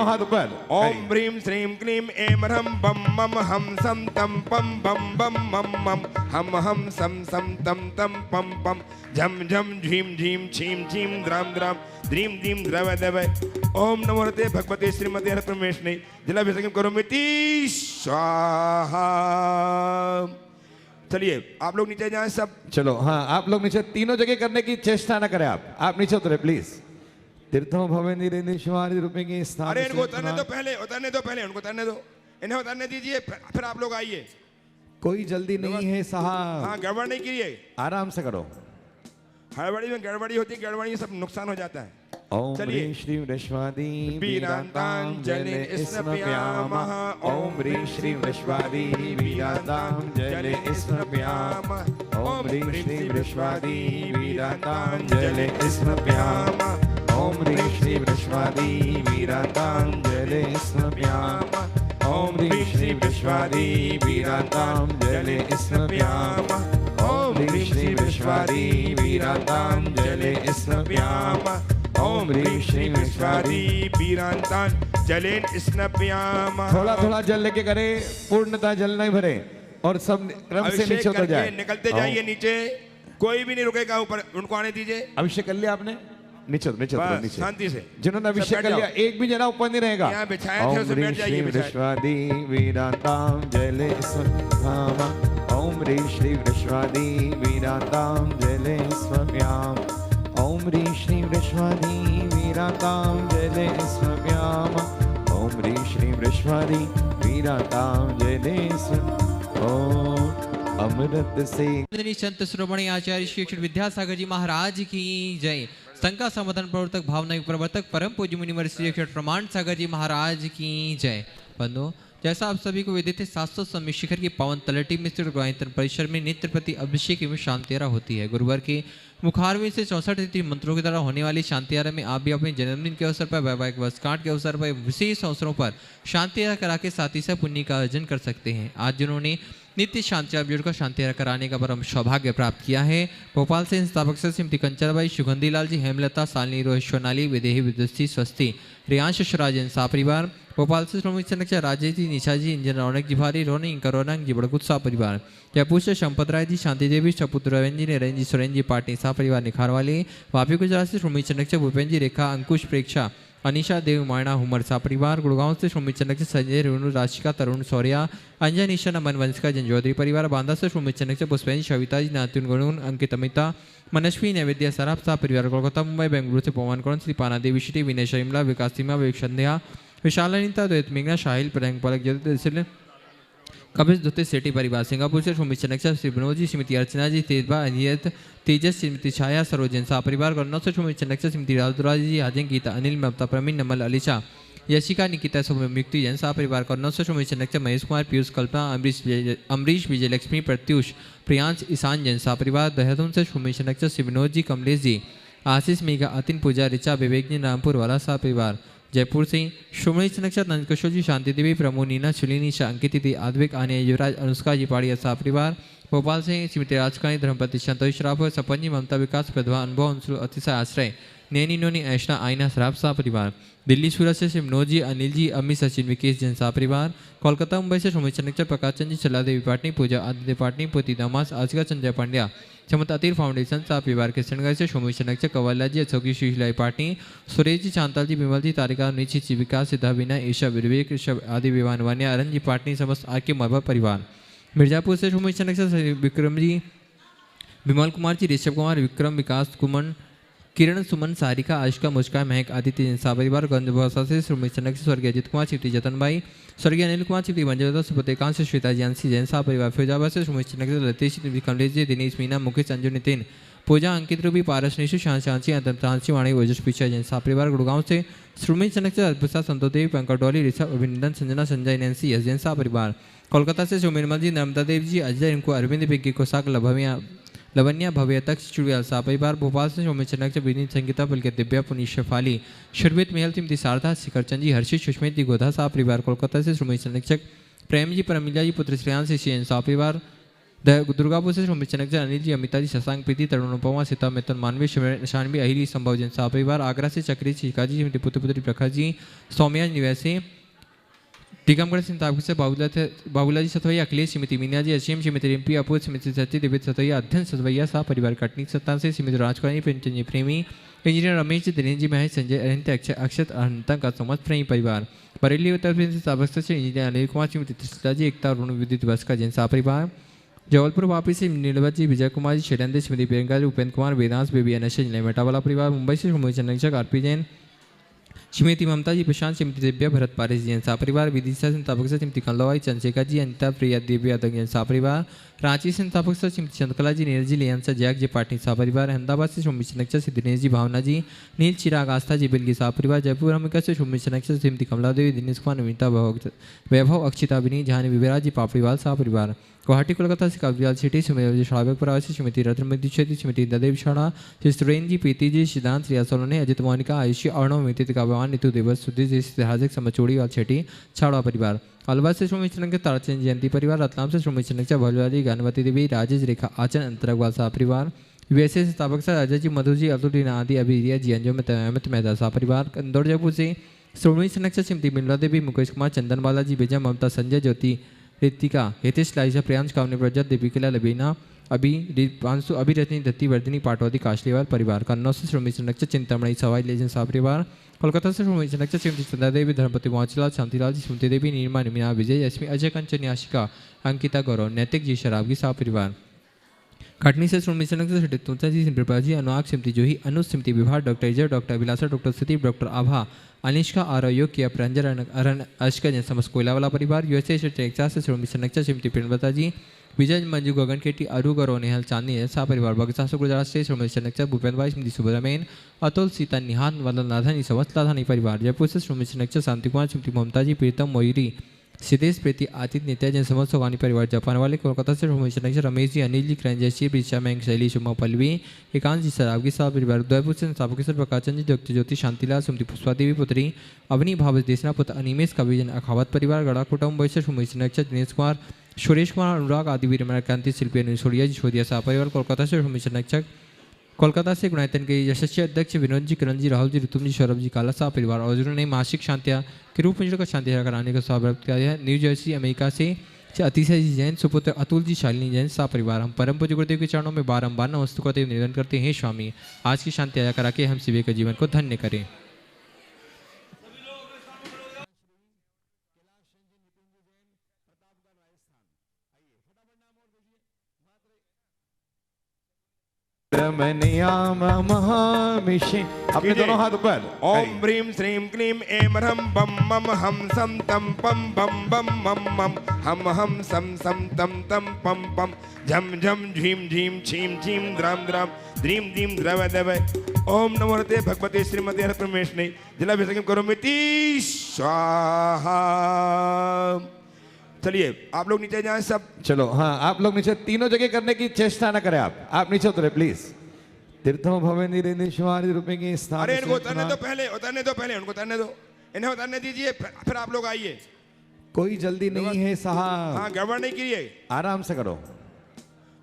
दोनों हाथ ऊपर। ओम ह्रीं श्रीं क्लीं ऐं ह्रं बम मम हम सम तम पम बम बम मम मम हम सम सम तम तम पम पम झम झम झीम झीम छीम छीम द्राम द्राम द्रीम द्रीम द्रव दव। ओम नमो हरते भगवते श्रीमते हर परमेश्वरी जलाभिषेकं करोमि स्वाहा। चलिए आप लोग नीचे जाएं सब। चलो हाँ, आप लोग नीचे तीनों जगह करने की चेष्टा ना करें। आप नीचे उतरे प्लीज। तीर्थों भवेंद्र रूपे की स्थान। अरे इनको उतरने दो पहले, उतरने दो पहले, उनको उतरने दो, इन्हें उतरने दीजिए, फिर आप लोग आइए। कोई जल्दी नहीं है साहब। हाँ गड़बड़ नहीं कीजिए, आराम से करो। हड़बड़ी में गड़बड़ी होती है, गड़बड़ी में सब नुकसान हो जाता है। ओम ह्रीं श्रीं वृषभादि वीरांतांजलि स्नपयामः। ओम ह्रीं श्रीं वृषभादि वीरांतांजलि स्नपयामः। ओम ह्रीं श्रीं वृषभादि वीरांतांजलि स्नपयामः। ओम ह्रीं श्रीं वृषभादि वीरांतांजलि स्नपयामः। ओम ह्रीं श्रीं वृषभादि वीरांतांजलि स्नपयामः। ओम ह्रीं श्रीं वृषभादि वीरांतांजलि स्नपयामः। ओम ह्रीं श्रीं वृषभादि वीरांतांजलि स्नपयामः। थोड़ा थोड़ा जल लेके करे, पूर्णतः जल नहीं भरे और सब क्रम से नीचे उतर जाए। निकलते जाइए नीचे, कोई भी नहीं रुकेगा ऊपर, उनको आने दीजिए। अभिषेक कर लिया आपने? नीचे नीचे नीचे शांति से। जिन्होंने अभिषेक कर लिया एक भी जना ऊपर नहीं रहेगा। यहाँ बिछाए थे उसे बैठ जाइए। वृषभादि वीरांतांजलि स्नपयामः। ओम ह्रीं श्रीं वृषभादि वीरांतांजलि स्नपयामः। ओम ह्रीं श्रीं वृषभादि वीरांतांजलि स्नपयामः। ओम ह्रीं श्रीं वृषभादि वीरांतांजलि ओम अमृत से। संत शिरोमणि आचार्य श्री अक्षर विद्यासागर जी महाराज की जय। संका समाधान प्रवर्तक भावना प्रवर्तक परम पूज्य मुनिवर श्री अक्षर प्रमाण सागर जी महाराज की जय। बंधु, जैसा आप सभी को विदित है, 700 सम्मित शिखर की पावन तलटी में स्थित गायत्री परिसर में नित्य प्रति अभिषेक एवं शांतियारा होती है। गुरुवार के मुखारविंद से 64 मंत्रों के द्वारा होने वाली शांतियारा में आप भी अपने जन्मदिन के अवसर पर, वैवाहिक वर्षगांठ के अवसर पर, विशेष अवसरों पर शांतियारा करा के साथ ही साथ पुण्य का अर्जन कर सकते हैं। आज जिन्होंने नित्य शांतियारा जुड़कर शांतियारा कराने का परम सौभाग्य प्राप्त किया है, भोपाल से संस्थापक श्रीमती कंचनबाई, सुगंधी लाल जी, हेमलता, सालनी, रोहित, सोनाली, विदेही, विदुषी, स्वस्ति, रियांश, शराजन सा परिवार, भोपाल से श्रोमणी संरक्षक राजेश जी, निशा जी, इंजन रौनक जी भारी, रोनिंग करोनक जी, बड़कुत सा परिवार, जयपुर से संपत राय जी, शांति देवी, सपुत्र रविंद्र जी, नरेंद्र जी, सुरेंद्र जी, पाटिल सा परिवार निखारवाली, वापी गुजरात से श्रोमणी संरक्षक भूपेन्द्र जी, रेखा, अंकुश, प्रेक्षा, अनिशा देव, मायना, हुमर सा परिवार, गुड़गांव से श्रोमणी संरक्षक संजय, रेणु, राशिका, तरुण, सौर्या, अंजन, ईशा, नमन, वंशिका, जनजौधरी परिवार, बांदा से श्रोमणी संरक्षक पुष्पेंद्र, सविता जी, नातुन, गुणुन, अंकित, अमिता, मनस्वी, नैवेद्य, सराफ सा परिवार, कोलकाता, मुंबई, बेंगलुरु से पवन कौन, श्री पाना देवी, श्री विनय, शिमला, विकास सीमा, विवेक संध्या, विशालानिता, द्वैत मेघना, शाहिल, प्रदंग पलक, जल कपिल धोते सेठी परिवार, सिंगापुर से श्रोमणी संरक्षक श्री विनोद जी, श्रीमती अर्चना जी, तेजबा, अनियत, तेजस, श्रीमती छाया, सरोजन सा परिवार, कन्नौज से श्रोमणी संरक्षक श्रीमती राजदुरा जी, हाजन, गीता, अनिल, ममता, प्रवीण, नमल, अलीशा, यशिका, निकिता, सौम्युक्ति, जैन सा परिवार, कन्नौज से श्रोमणी संरक्षक महेश कुमार, पीयूष, कल्पना, अमरीश, विजयलक्ष्मी, प्रत्युष, प्रियांश, ईशान, जैन सा परिवार, देहरादून से श्रोमणी संरक्षक श्री विनोद जी, कमलेश जी, आशीष, मेघा, अतिन, पूजा, ऋचा, विवेक जी, रामपुर वाला सा परिवार, जयपुर से श्रोमणी संरक्षक नंदकिशोर जी, शांति देवी, प्रमो, नीना, शुलिनी, अंकित, आद्विक, आने, युवराज, अनुष्का जी, पाड़िया सा परिवार, भोपाल से श्रीमती राजकानी, धर्मपति, संतोष श्राफ, सपन जी, ममता, विकास, प्रधवा, अनुभव, अंशु, अतिशय, आश्रय, नैनी, नोनी, ऐशना, आईना, श्राफ सा परिवार, दिल्ली सूरत से विनोद जी, अनिल जी, अमित, सचिन, विकेश, जैन सा परिवार, कोलकाता, मुंबई से श्रोमणी संरक्षक प्रकाश चंद जी, चला देवी पाटनी, पूजा, आदित्य पाटनी, पोती दामास, आजका संजय पांड्या, चमत अतीर फाउंडेशन सा परिवार के संगठन से श्रोमणी संरक्षक कवल्ला जी, अशोकी, शीशलाई पाटनी, सुरेश जी, चांताल जी, विमल जी, तारिका, नीची जी, विकास, सिद्धा, विनय, ईशा, विवेक, ऋषभ आदि विवान वानिया, अरन जी पाटनी, समस्त आके मरबा परिवार, मिर्जापुर से श्रोमणी संरक्षक विक्रम जी, विमल कुमार जी, ऋषभ कुमार, विक्रम, विकास, कुमन, किरण, सुमन, सारिका, आशिका, मुस्कान, महक, आदित्य, जैन परिवार, गंजभौसा से श्रोमणी संरक्षक स्वर्गीय अजित कुमार, श्रीमती जतनबाई, स्वर्गीय अनिल कुमार, श्रीमती मंजुलता, सुपतिकांत से श्वेता जानसी, जैन सा परिवार, फिरोजाबाद से श्रोमणी संरक्षक लतीश, श्रीमती कमलेश जी, दिनेश, मीना, मुकेश, अंजू, नितिन, पूजा, अंकित, रूबी, पारस, निशु, शांति, अंतरांशी, वाणी, ओजस, पीछा, जैन सा परिवार, गुड़गांव से श्रोमणी संरक्षक अद्भुता, संतोदेवी, पंकज डॉली, ऋषभ, अभिनंदन, संजना, संजय, नैन्सी, यस, जैन सा परिवार, कोलकाता से निर्मल जी, नर्मदा देव जी, अजय, इनको अरविंद, पिग्गी, कोसाक, लवन्या, भव्य तक, चुड़ियाल सा परिवार, भोपाल से श्रोमणी संरक्षक विनीत, संगीता, पुलकित, दिव्या, पुनीत, शेफाली, शर्वित, महल, श्रीमती शारदा, शिखरचंद जी, हर्षित, सुष्मित जी, गोधा सा परिवार, कोलकाता से श्रोमणी संरक्षक प्रेम जी, परमिला जी, पुत्र श्रेयांश, जैन सा परिवार, दुर्गापुर से श्रोमणी चनक अनिल जी, अमिता जी, शशांक, प्रीति, तरुण, अनुपमा, सीता, मिथुन, मानवी, शानवी, अहिरी, संभव जैन परिवार, आगरा से चक्री, शिखा जी, श्रीमती पुत्र पुत्री प्रखर जी, सौम्या निवासी, टीकमगढ़ सिंताब से बाबूला जी सतवैया, अखिलेश, श्रीमती मीना जी, असीम, श्रीमती रिम्पी, अपूर, श्रीमती सची, दिव्य सतवैया, अध्ययन सतवैया साह परिवार कटनी सत्ता से, श्रीमती राजकुमारी, प्रेमचंद जी प्रेमी, इंजीनियर रमेश जी, दिनेश जी, महेश, संजय, अरहित, अक्षत, अहंता का समस्त प्रेमी परिवार, बरेली उत्तर प्रदेश साबरमती से इंजीनियर अनिल कुमार, श्रीमती त्रिशला जी, एकता, अरुण विद्युत बस का जैन साह परिवार, जबलपुर वापी से नीलवत जी, विजय कुमार जी, शैलेंद्र, श्रीमती प्रियंका जी, उपेंद्र कुमार, वेदांश, बेबी अनशा जी, मेटावाला परिवार, मुंबई से श्रोमणी चंद्रशेखर, आरपी जैन, श्रीमती ममता जी, प्रशांत, श्रीमती दिव्या, भरत पारिस जी, जैन परिवार, विदिशा संस्थापक से श्रीमती कलवाई, चंद्रशेखर जी, अनिता, प्रिया, दिव्या यादव जैन परिवार, रांची से संस्थापक से श्रीमती चंद्रकला जी, नीरज जी, लियांसा, जैक जी, पाटनी परिवार, अहमदाबाद से श्रोमणी चनक से दिनेश जी, भावना जी, नील, चिराग, आस्था जी, बिल्गी परिवार, जयपुर अम्बिका से श्रोमणी चनक से श्रीमती कमला देवी, दिनेश कुमार, नवीनता, वैभव, अक्षिता, विनी, जहानी, विवेराज जी, पापड़ीवाल परिवार, गुवाहाटी कोलकाता से काव्याल सिटी, सुमेर श्रावक प्रवासी, श्रीमती रत्नमती शेट्टी, श्रीमती ददेव शाणा, श्री सुरेन जी, प्रीति जी, सिद्धांत, रिया सोलोने, अजित मोनिका, आयुषी, अर्णव, मितित काव्यवान, नीतू देवस, सुधीर जी, सिद्धार्थ, समचोड़ी वाल शेट्टी, छाड़वा परिवार, अलवर से श्रोमणी चनक के ताराचंद जयंती परिवार, रतलाम से श्रोमणी चनक के भलवाली, गानवती देवी, राजेश, रेखा, आचन, अंतरगवाल साह परिवार, यूएसए से स्थापक सर अजय जी, मधु जी, अब्दुल आदि, अभिरिया जी, अंजुम अहमद मेहता साह परिवार, इंदौर जयपुर से श्रोमणी चनक से श्रीमती बिमला देवी, मुकेश कुमार, चंदन बालाजी, विजय, ममता, संजय, ज्योति, रितिका, हितेश, लाइजा, प्रियांश, कामनी, प्रजत, दीपिका, लबीना, पांसु, अभिरत्नी, दत्ती, वर्धिनी, पाटौदी, काशलीवाल परिवार, कन्नौज से श्रोमणी चनक चिंतामणि, सवाई लेजन साह परिवार, कोलकाता से श्रोमणी चनक श्रीमती चंदा देवी, धर्मपति मोहनलाल, शांतिलाल जी, सुमति देवी, नीरमा, निमिना, विजय, यश्मी, अजय, कंचन, याशिका, अंकिता, गौरव, नैतिक जी, शराबगी साह परिवार, कटनी से श्रोमणी चनक से तुलसा जी, सिमृपा जी, अनुराग, श्रीमती जूही, अनु, श्रीमती विभा, डॉक्टर इजर, डॉक्टर अभिलाषा, डॉक्टर सुदीप, डॉक्टर आभा, अनिष्का, आरोग्य किया, प्रंजन, अरण, अश्का जैन समस्त कोयलावाला परिवार, यूएसए से टेक्सास से श्रोमणी चनक श्रीमती प्रेमलता जी, विजय, मंजू, गगन केटी, अरू, गौरव, नेहल, चांदनी साह परिवार, बगसा से गुजरात से श्रोमणी चनक भूपेंद्र भाई, स्मृति सुब्रमण्यन, अतुल, सीता, निहान, वंदन, लाधानी, समस्त लाधानी परिवार, जयपुर से श्रोमणी चनक शांति कुमार, श्रीमती ममता जी, प्रीतम, मोयरी, सिद्धेश, प्रीति, आतिथ, नित्या जैन समस्त सोगानी परिवार, जापान वाले, कोलकाता से श्रोमणी चनक रमेश जी, अनिल जी, क्रंजयशी, प्रीषा, मैंग, शैली, शुमा, पल्लवी, एकांश जी, शराबगी साह परिवार, उदयपुर से संस्थापक प्रकाशन जी, डॉक्टर ज्योति, शांतिलाल, सुमति पुष्पा देवी, पुत्री अवनी, भावस, देशना, पुत्र अनिमेश, कविजन, अखावत परिवार, गड़ाकोटा, मुंबई से श्रोमणी चनक दिनेश कुमार, सुरेश कुमार, अनुराग, आदि वीर, क्रांति, शिल्पी, अनुसोड़िया जी, छोड़िया साह परिवार, कोलकाता से श्रोमणी चनक, कोलकाता से गुणायतन के यशस्वी अध्यक्ष विनोद जी, किरण जी, राहुल जी, ऋतुम जी, सौरभ जी, काला साह परिवार, और जिन्होंने मासिक शांतिया के रूप में शांति कराने का स्वागत किया है। न्यू जर्सी अमेरिका से अतिशय जी जैन, सुपुत्र अतुल जी, शालिनी जैन साह परिवार, हम परम पूज्य गुरुदेव के चरणों में बारंबार नमस्तु करते हुए निवेदन करते हैं, स्वामी आज की शांति आया करा के हम सभी के जीवन को धन्य करें। अपने दोनों हाथ ऊपर, ओम ब्रीम श्रीम क्लीम ऐम ह्रम बम मम हम सम तम पम बम बम मम मम हम सम तम तम पम पम झम झम झीम झीम छीम छीम द्राम द्राम द्रीम द्रीम द्रव दव। ओम नमो नमस्ते भगवते श्रीमते हरप्रमेशने जलाभिषेकम करोमि स्वाहा। चलिए आप लोग नीचे जाएं सब। चलो हाँ, आप लोग नीचे, तीनों जगह करने की चेष्टा ना करें, आप नीचे उतरे प्लीज। तीर्थों भवन निरेंद्र रूपे के स्थान। अरे इनको उतरने दो पहले, उतरने दो पहले, उनको उतरने दो, इन्हें उतरने दीजिए, फिर आप लोग आइए। कोई जल्दी नहीं है साहब। हाँ गड़बड़ नहीं कीजिए, आराम से करो।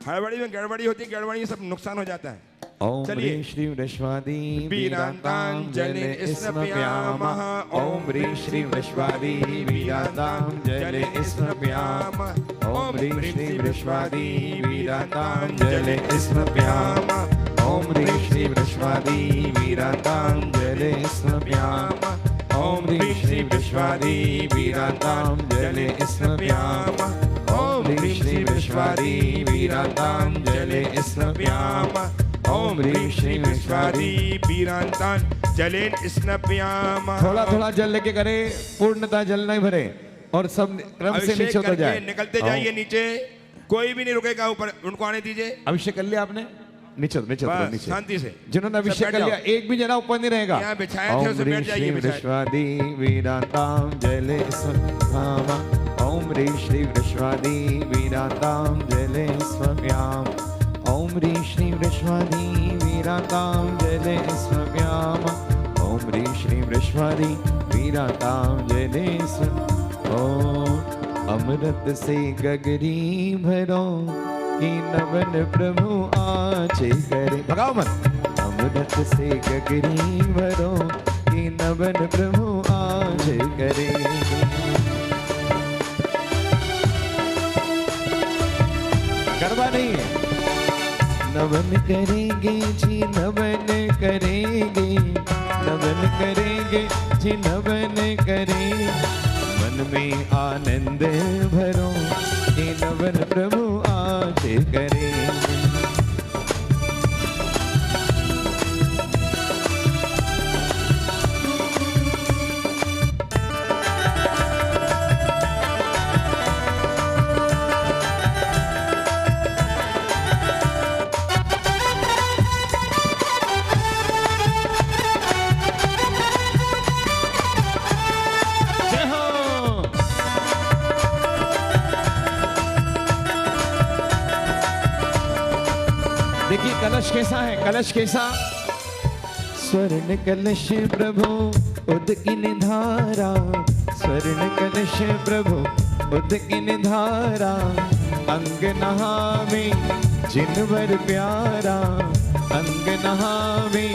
हड़बड़ी में गड़बड़ी होती है, गड़बड़ी में सब नुकसान हो जाता है। ओम ह्रीं श्रीं वृषभादि वीरांतांजलि स्नपयामः। ओम ह्रीं श्रीं वृषभादि वीरांतांजलि स्नपयामः। ओम ह्रीं श्रीं वृषभादि वीरांतांजलि स्नपयामः। ओम ह्रीं श्रीं वृषभादि वीरांतांजलि स्नपयामः। ओम ह्रीं श्रीं वृषभादि वीरांतांजलि स्नपयामः। ओम ह्रीं श्रीं वृषभादि वीरांतांजलि स्नपयामः। ओम ह्रीं श्रीं वृषभादि वीरांतांजलि स्नपयामः। थोड़ा थोड़ा जल लेके करे, पूर्णतः जल नहीं भरे और सब क्रम से नीचे उतर जाए। निकलते जाइए नीचे, कोई भी नहीं रुकेगा ऊपर, उनको आने दीजिए। अभिषेक कर लिया आपने, नीचे नीचे नीचे शांति से। जिन्होंने अभिषेक कर लिया एक भी जना ऊपर नहीं रहेगा। यहाँ बिछाए थे उसे बैठ जाइए। वृषभादि वीरांतांजलि स्नपयामः। ओम ह्रीं श्रीं वृषभादि वीरांतांजलि स्नपयामः। ओम ह्रीं श्रीं वृषभादि वीरांतांजलि स्नपयामः। ओम ह्रीं श्रीं वृषभादि वीरांतांजलि स्नपयामः। ओम अमृत से गगरी भरो कि नवन प्रभु आज करे। भगाओ मत। अमृत से गगरी भरो कि नवन प्रभु आज करे। गरबा नहीं है। नवन करेंगे जी नवन करेंगे, नवन करेंगे जी नवन करेंगे। मन में आनंद भरो कि नवन प्रभु आज करेंगे। देखिए कलश कैसा है, कलश कैसा। स्वर्ण कलश प्रभु उदकिन धारा, स्वर्ण कलश प्रभु उदकिन धारा। अंग नहावे जिनवर प्यारा, अंग नहावे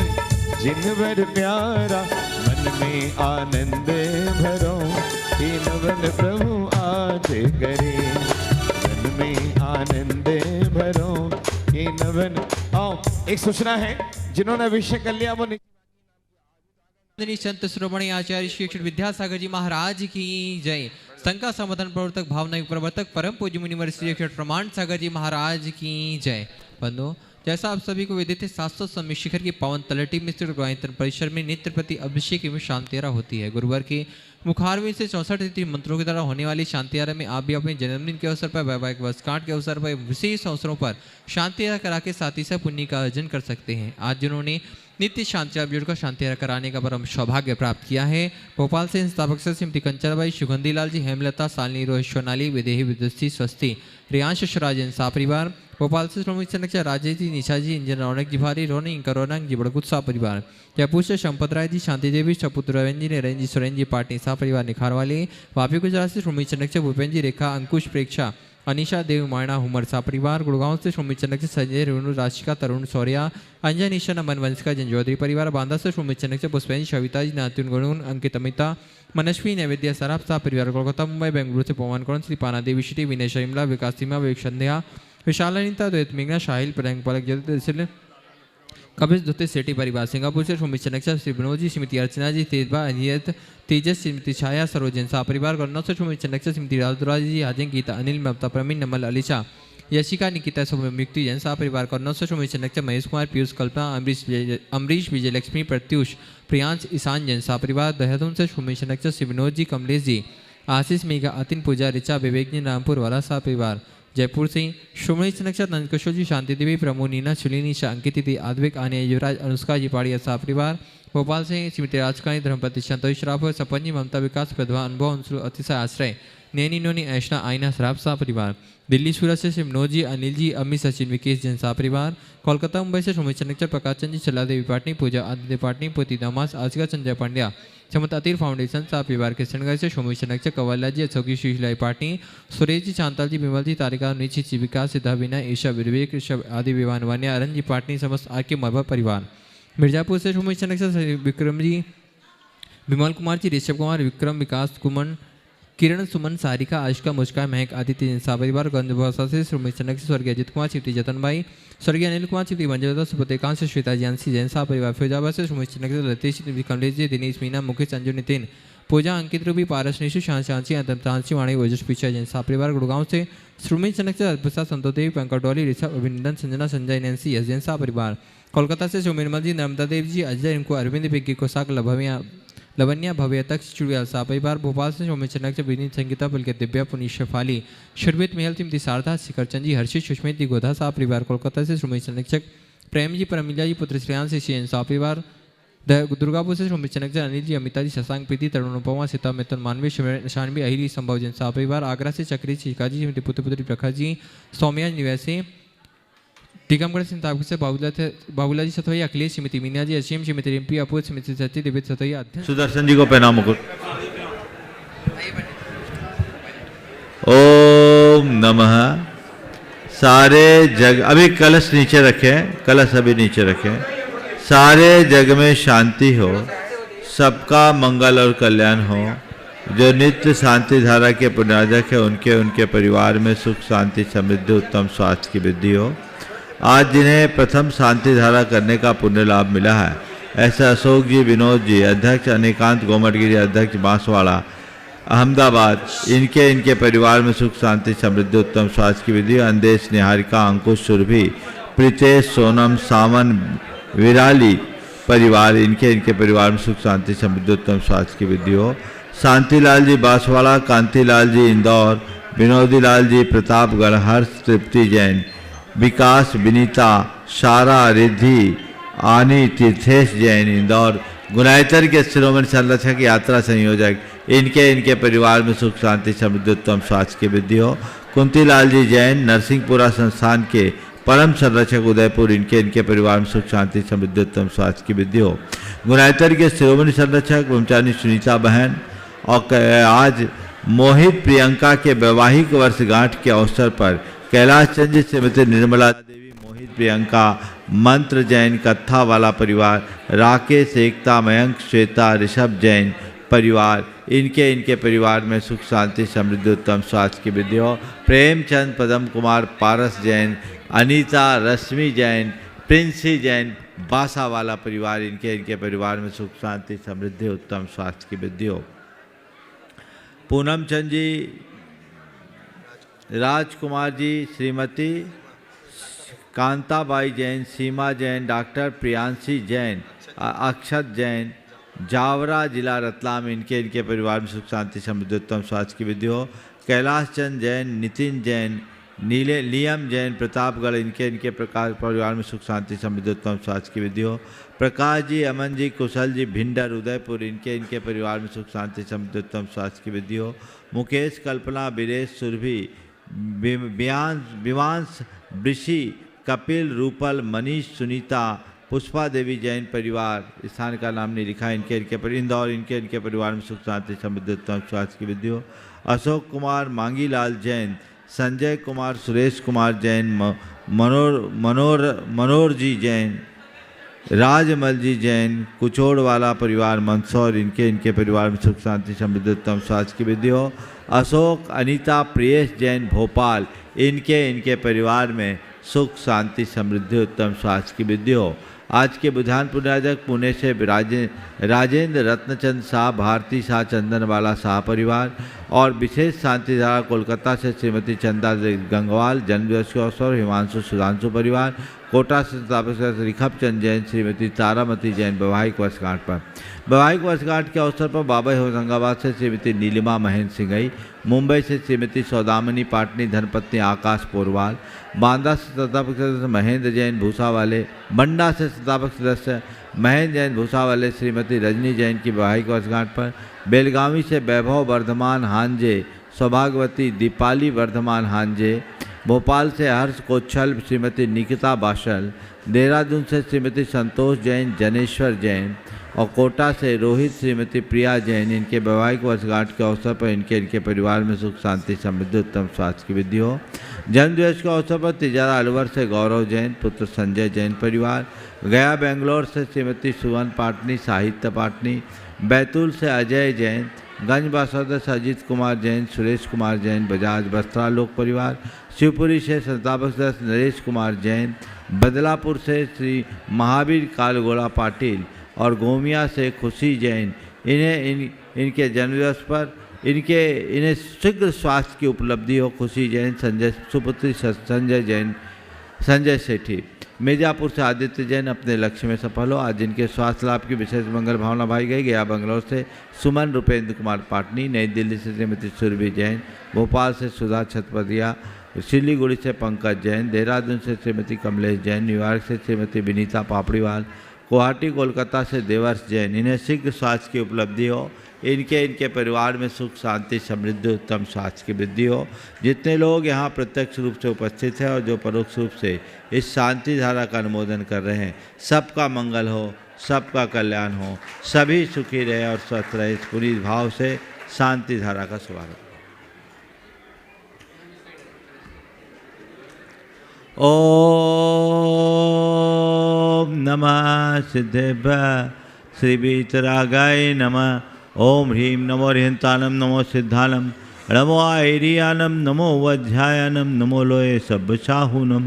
जिनवर प्यारा। मन में आनंद भरो कि नवन प्रभु आज करे। मन में आनंद भरो कि नवन। आओ एक सूचना है, जिन्होंने अभिषेक कर लिया वो संत शिरोमणि आचार्य श्री अक्षर विद्यासागर जी महाराज की जय। संका संवर्धन प्रवर्तक भावना प्रवर्तक परम पूज्य मुनिवर श्री अक्षर प्रमाण सागर जी महाराज की जय। बंधु, जैसा आप सभी को विदित है, 700 सम्मित शिखर की पावन तलहटी में स्थित गायत्री परिसर में नित्य प्रति अभिषेक एवं शांतियारा होती है। गुरुवार के मुखारविंद से 64 मंत्रों के द्वारा होने वाली शांतियारा में आप भी अपने जन्मदिन के अवसर पर, वैवाहिक वर्षगांठ के अवसर पर, विशेष अवसरों पर शांतियारा करा के साथ ही साथ पुण्य का अर्जन कर सकते हैं। आज जिन्होंने नित्य शांतियारा जुड़कर शांतियारा कराने का परम सौभाग्य प्राप्त किया है, भोपाल से संस्थापक श्रीमती कंचनबाई, सुगंधी लाल जी, हेमलता, सालनी, रोहित, सोनाली, विदेही, विदुषी, स्वस्ति, रियांश, शराजन सा परिवार, भोपाल से श्रोमणी संरक्षक राजेश जी, निशा जी, इंजन रौनक जी भारी, रोनिंग करोनक जी, बड़गुत सा परिवार, जयपुर से संपत राय जी, शांति देवी, सपुत्र रविंद्र जी, नरेंद्र जी, सुरेंद्र जी, पाटनी सा परिवार, निखार वाले, वापी गुजरात से श्रोमणी संरक्षक भूपेन्द्र जी, रेखा, अंकुश, प्रेक्षा, अनिशा देव, मायना, हुमर सा परिवार, गुड़गांव से श्रोमणी संरक्षक संजय, रेणु, राशिका, तरुण, सौर्या, अंजन, ईशा, नमन, वंशिका, जनजौधरी परिवार, बांदा से श्रोमणी संरक्षक पुष्पेंद्र, सविता जी, नातुन, गुणुन, अंकित, अमिता, मनस्वी, नैवेद्य, सराफ सा परिवार, कोलकाता, मुंबई, बेंगलुरु से पवन कौन, श्री पाना देवी, श्री विनय, शिमला, विकास सीमा, विवेक संध्या, विशालानिता, द्वैत मेघना, शाहिल, प्रदंग पलक, जल कपिल धोते सेठी परिवार, सिंगापुर से श्रोमणी संरक्षक श्री विनोद जी, श्रीमती अर्चना जी, तेजबा, अनियत, तेजस, श्रीमती छाया, सरोजन सा परिवार, गन्नौर से श्रोमणी संरक्षक श्रीमती राजदुरा जी, हाजन, गीता, अनिल, ममता, प्रवीण, नमल, अलीशा, यशिका, निकिता, सौम्युक्ति, जैन सा परिवार, कन्नौर से श्रोमणी संरक्षक महेश कुमार, पीयूष, कल्पना, अमरीश, विजयलक्ष्मी, प्रत्युष, प्रियांश, ईशान, जैन सा परिवार, देहरादून से श्रोमणी संरक्षक श्री विनोद जी, कमलेश जी, आशीष, मेघा, अतिन, पूजा, ऋचा, विवेक जी, रामपुर वाला सा परिवार, जयपुर से श्रोमणी संरक्षक नंदकिशोर जी, शांति देवी, प्रमो, नीना, शुलिनी, अंकित, आद्विक, आने, युवराज, अनुष्का जी, पाड़िया सा परिवार, भोपाल से श्रीमती राजकानी, धर्मपति, संतोष श्राफ, सपन जी, ममता, विकास, प्रधवा, अनुभव, अंशु, अतिशय, आश्रय, नैनी, नोनी, ऐशना, आईना, श्राफ सा परिवार, दिल्ली सूरत से विनोद जी, अनिल जी, अमित, सचिन, विकेश, जैन सा परिवार, कोलकाता, मुंबई से श्रोमणी संरक्षक प्रकाश चंद जी, चला देवी पाटनी, पूजा, आदित्य पाटनी, पोती दामास, आशिका, संजय पांड्या, समत अतीर फाउंडेशन सा परिवार के संगठन से श्रोमणी संरक्षक कवाला जी, अशोकी, शीशलाई पाटनी, सुरेश जी, चांताल जी, विमल जी, तारिका, नीची, जीविका, सिद्धा, विनय, ईशा, विवेक, ऋषभ आदि विवान वान्या, अरन जी, पाटनी, समस्त आर के मरबा परिवार, मिर्जापुर से श्रोमणी संरक्षक विक्रम जी, विमल कुमार जी, ऋषभ कुमार, विक्रम, विकास, कुमन, किरण, सुमन, सारिका, आशिका, मुस्कान, महक, आदित्य, जैन परिवार, गंजभौसा से श्रोमणी संरक्षक स्वर्गीय अजित कुमार, श्रीमती जतनबाई, स्वर्गीय अनिल कुमार, श्रीमती मंजुलता, सुपतिकांत से श्वेता जानसी, जैन सा परिवार, फिरोजाबाद से श्रोमणी संरक्षक लतीश, श्रीमती कमलेश जी, दिनेश, मीना, मुकेश, अंजू, नितिन, पूजा, अंकित, रूबी, पारस, निशु, शांति, अंतरतांशी, वाणी, ओजस, पीछा, जैन सा परिवार, गुड़गांव से श्रोमणी संरक्षक अद्भुता, संतोदेवी, पंकटौली, ऋषभ, अभिनंदन, संजना, संजय, नैन्सी, जैन सा परिवार, कोलकाता से निर्मल जी, नर्मदा देव जी, अजय, इनको अरविंद, पिग्गी, कोसाक, लवन्या, भव्य तक, चुड़ियाल सा परिवार, भोपाल से श्रोमणी संरक्षक विनीत, संगीता, पुलकित, दिव्या, पुनीत, शेफाली, शर्वित, महल, श्रीमती शारदा, शिखरचंद जी, हर्षित, सुष्मित, गोधा सा परिवार, कोलकाता से श्रोमणी संरक्षक प्रेम जी, परमिला जी, पुत्र श्रेयांश, जैन सा परिवार, दुर्गापुर से श्रोमणी संरक्षक अनिल जी, अमिता जी, शशांक, प्रीति, तरुण, अनुपमा, सीता, मिथुन, मानवी, शानवी, अहिली, संभव, जैन सा परिवार, आगरा से चक्री, शिखा जी, श्रीमती पुत्र प्रखर जी, सौम्या निवासी, टीकमगढ़ संताप से बाबूला जी सतोई, अखिलेश, श्रीमती मीना जी, असीम, श्रीमती रिम्पी, अपूर, श्रीमती सती, दिव्य सतोई, सुदर्शन जी को पहना मुकुट। ओम नमः सारे जग, अभी कलश नीचे रखें, कलश अभी नीचे रखें। सारे जग में शांति हो, सबका मंगल और कल्याण हो। जो नित्य शांति धारा के पुण्यार्जक है उनके परिवार में सुख शांति समृद्धि उत्तम स्वास्थ्य की वृद्धि हो। आज जिन्हें प्रथम शांति धारा करने का पुण्य लाभ मिला है, ऐसे अशोक जी, विनोद जी, अध्यक्ष अनिकांत गोमटगिरी, अध्यक्ष बांसवाड़ा अहमदाबाद, इनके परिवार में सुख शांति समृद्धि उत्तम स्वास्थ्य की वृद्धि। अंदेश, निहारिका, अंकुश, सुरभि, प्रीतेश, सोनम, सावन, विराली परिवार, इनके परिवार में सुख शांति समृद्धि उत्तम स्वास्थ्य की वृद्धि हो। शांतिलाल जी बांसवाड़ा, कांतिलाल जी इंदौर, विनोदी लाल जी प्रतापगढ़, हर्ष, तृप्ति जैन, विकास, विनीता, सारा, रिद्धि, आनी, तीर्थेश जैन इंदौर, गुनायतर के शिरोमणि संरक्षक यात्रा संयोजक, इनके परिवार में सुख शांति समृद्धि उत्तम स्वास्थ्य की वृद्धि हो। कुंतीलाल जी जैन, नरसिंहपुरा संस्थान के परम संरक्षक उदयपुर, इनके परिवार में सुख शांति समृद्धि उत्तम स्वास्थ्य की वृद्धि हो। गुनायतर के शिरोमणि संरक्षक ब्रह्मचारी सुनीता बहन और आज मोहित प्रियंका के वैवाहिक वर्षगांठ के अवसर पर कैलाश चंद जी, श्रीमती निर्मला देवी, मोहित प्रियंका, मंत्र जैन, कत्था वाला परिवार, राकेश, एकता, मयंक, श्वेता, ऋषभ जैन परिवार, इनके परिवार में सुख शांति समृद्धि उत्तम स्वास्थ्य की वृद्धि हो। प्रेमचंद, पदम कुमार, पारस जैन, अनीता, रश्मि जैन, प्रिंसी जैन, बासा वाला परिवार, इनके परिवार में सुख शांति समृद्धि उत्तम स्वास्थ्य की वृद्धि हो। पूनम चंद जी, राजकुमार जी, श्रीमती कांताबाई जैन, सीमा जैन, डॉक्टर प्रियांशी जैन, अक्षत जैन, जावरा जिला रतलाम, इनके परिवार में सुख शांति समृद्धि उत्तम स्वास्थ्य की वृद्धि हो। कैलाश चंद जैन, नितिन जैन, लियम जैन, प्रतापगढ़, इनके परिवार में सुख शांति समृद्धि उत्तम स्वास्थ्य की वृद्धि हो। प्रकाश जी, अमन जी, कुशल जी, भिंडर, उदयपुर, इनके परिवार में सुख शांति समृद्धि उत्तम स्वास्थ्य की वृद्धि हो। मुकेश, कल्पना, बीरेश, सुरभि, विवांश, ऋषि, कपिल, रूपल, मनीष, सुनीता, पुष्पा देवी जैन परिवार, स्थान का नाम नहीं लिखा, इंदौर, इनके परिवार में सुख शांति समृद्धि उत्तम स्वास्थ्य की वृद्धि हो। अशोक कुमार, मांगीलाल जैन, संजय कुमार, सुरेश कुमार जैन, मनोर जी जैन, राजमल जी जैन, कुचोड़वाला परिवार, मंदसौर, इनके परिवार में सुख शांति समृद्धि उत्तम स्वास्थ्य की वृद्धि हो। अशोक, अनीता, प्रियेश जैन, भोपाल, इनके परिवार में सुख शांति समृद्धि उत्तम स्वास्थ्य की वृद्धि हो। आज के बुधान पुण्यार्जक पुणे से राजेंद्र रत्नचंद शाह, भारती शाह, चंदनवाला शाह परिवार और विशेष शांति धारा कोलकाता से श्रीमती चंदा गंगवाल, जन्मदिवस के अवसर हिमांशु सुधांशु परिवार, कोटा से संस्थापक रिखभ चंद जैन, श्रीमती तारामती जैन वैवाहिक वर्षगांठ पर। वैवाहिक वर्षगांठ के अवसर पर बाबा होशंगाबाद से श्रीमती नीलिमा महेंद्र सिंघई, मुंबई से श्रीमती सौदामनी पाटनी, धर्मपत्नी आकाश पोरवाल, बांदा से संस्थापक सदस्य महेंद्र जैन भूसावाले, बंडा से संस्थापक सदस्य महेंद्र जैन भूसावाले, श्रीमती रजनी जैन की वैवाहिक वर्षगांठ पर। बेलगावी से वैभव वर्धमान हांजे, सौभाग्यवती दीपाली वर्धमान हांजे, भोपाल से हर्ष कोच्छल, श्रीमती निकिता बाशल, देहरादून से श्रीमती संतोष जैन, जनेश्वर जैन और कोटा से रोहित, श्रीमती प्रिया जैन, इनके वैवाहिक वर्षगांठ के अवसर पर इनके परिवार में सुख शांति समृद्धि उत्तम स्वास्थ्य की वृद्धि हो। जन्मदिवस के अवसर पर तिजारा अलवर से गौरव जैन, पुत्र संजय जैन परिवार, गया बेंगलोर से श्रीमती सुवन पाटनी, साहित्य पाटनी, बैतूल से अजय जैन, गंज बासौदा से अजीत कुमार जैन, सुरेश कुमार जैन, बजाज वस्त्रा लोक परिवार, शिवपुरी से संस्थापक सदस्य नरेश कुमार जैन, बदलापुर से श्री महावीर कालगोला पाटिल और गोमिया से खुशी जैन, इनके जन्मदिवस पर इन्हें शीघ्र स्वास्थ्य की उपलब्धि हो। खुशी जैन, संजय सुपुत्री संजय जैन, संजय सेठी, मिर्जापुर से आदित्य जैन अपने लक्ष्य में सफल हो। आज जिनके स्वास्थ्य लाभ की विशेष मंगल भावना भाई गई। गया बंगलौर से सुमन रुपेंद्र कुमार पाटनी, नई दिल्ली से श्रीमती सुरभि जैन, भोपाल से सुधा छतपतिया, सिलीगुड़ी से पंकज जैन, देहरादून से श्रीमती कमलेश जैन, न्यूयॉर्क से श्रीमती विनीता पापड़ीवाल, गुवाहाटी कोलकाता से देवर्ष जैन, इन्हें शीघ्र स्वास्थ्य की उपलब्धि हो। इनके परिवार में सुख शांति समृद्धि उत्तम स्वास्थ्य की वृद्धि हो। जितने लोग यहाँ प्रत्यक्ष रूप से उपस्थित हैं और जो परोक्ष रूप से इस शांति धारा का अनुमोदन कर रहे हैं, सबका मंगल हो, सबका कल्याण हो, सभी सुखी रहे और स्वस्थ रहे। इस पुनीत भाव से शांति धारा का शुभारंभ। ओम नमः सिद्धेभ्य श्री वीतरागाय नमः। ओम ह्रीं नमो ह्रियंतानम नमो सिद्धानम नमो आयरियानम नमो वध्यायानम नमो लोये सब्बशाहूनम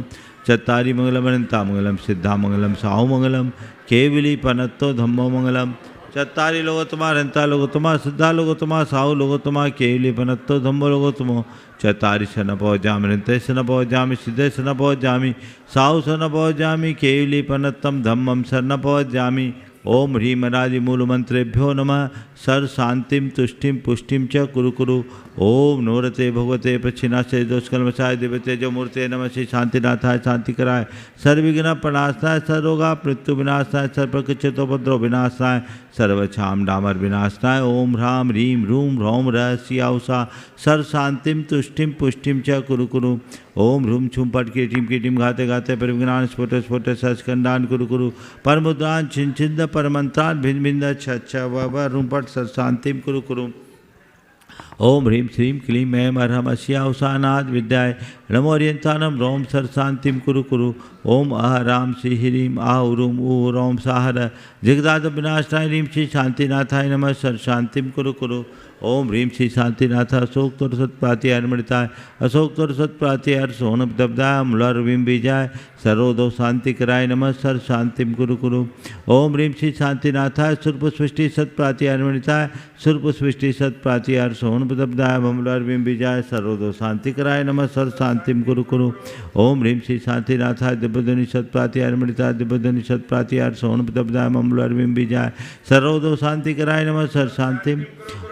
चत्तारि मंगलम अनंता मंगलम सिद्धा मंगलम साहु मंगलम केवली पनत्तो धम्मो मंगलम चत्तारि लोगोत्तमा अनंता लोगोत्तमा सिद्धा लोगोत्तमा साहु लोगोत्तमा केवली पनत्तो धम्मो लोगोत्तमो चत्तारि शन पहुँचामि अनंते शन पहुँचामि सिद्धे शन पहुँचामि साहु शन पहुँचामि केवली पनत्तम धम्मम शरण पहुँचामि। ओम ह्रीं मरादि मूल मंत्रेभ्यो नमः सर शांतिम तुष्टिम पुष्टिम च कुरु कुरु। ओम नोरते भगवते प्रच्छिन्नाशय दोषकल्मषाय दिव्यते जो मूर्ते नमः श्री शांतिनाथाय शांति कराय सर्वविघ्न प्रणाशाय सर्वरोगा मृत्यु विनाशाय सर्वप्रकृतितोपद्रव विनाशाय सर्वक्षाम डामर विनाशाय। ओम ह्रां ह्रीं रूम ह्रौं रहस्याउषा सर शांतिम तुष्टिम पुष्टिम च कुरु कुरु। ओम ह्रूम छुम पट कीटिम घाते घाते परिविज्ञान स्फोट स्फोट सस्कंदान कुरु कुरु परमुद्रान छिंद परमंत्रान भिन्न भिन्न छ रूम पट सर शांतिम कुरु कुरु। ओम ह्रीं श्रीं क्लीं ऐं अर्हम अस्याउषानाद विद्याय नमो ह्रियंतानम रोम सर शांतिम कुरु कुरु। ओम अह राम श्री ह्रीं आह रूम ऊ रोम साहर जगदाद विनाशाय ह्रीं श्री शांतिनाथाय नमः सर शांतिम कुरु कुरु। ओम ह्रीं श्री शांतिनाथ अशोक तोर सत्प्राति अर्मणिताय अशोक तोर सत्प्राति हर सोन दबदाय मुलरविम बीजाय सर्वदो शांति कराय नमः सर शांतिम कुरु कुरु। ओम ह्रीं श्री शांतिनाथाय सुरपुष्टि सत्प्राति अर्मणिताय सुरपुष्टि सत्प्राति हर सोन दबदाय मुलरविम बीजाय सर्वदो शांति कराय नमः सर शांतिम कुरु कुरु। ओम ह्रीं श्री शांतिनाथाय दिव्यध्वनि सत्प्राति अर्मणिताय दिव्यध्वनि सत्प्राति हर सोन दबदाय मुलरविम बीजाय सर्वदो शांति कराय नमः सर शांतिम।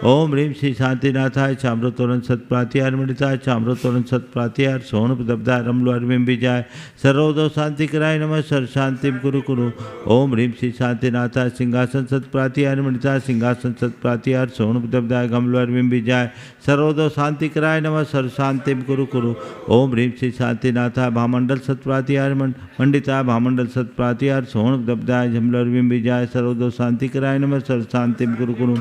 ओम ह्रीं श्री शांतिनाथाय चाम्रतोरण सत्प्राति अर्मणिताय चाम्रतोरण सत्प्राति हर सोन दबदाय रमलुअर्विम बीजाय सर्वदो शांति कराय नमः सर शांतिम कुरु कुरु। ओम ह्रीं श्री शांतिनाथाय सिंहासन सत्प्राति अर्मणिताय सिंहासन सत्प्राति हर सोन दबदाय गमलुअर्विम बीजाय सर्वदो शांति कराय नमः सर शांतिम कुरु कुरु। ओम ह्रीं श्री शांतिनाथाय भामंडल सत्प्राति मंडिताय भामंडल सत्प्राति हर सोन दबदाय झमलुअर्विम बीजाय सर्वदो शांति कराय नमः सर शांतिम कुरु कुरु।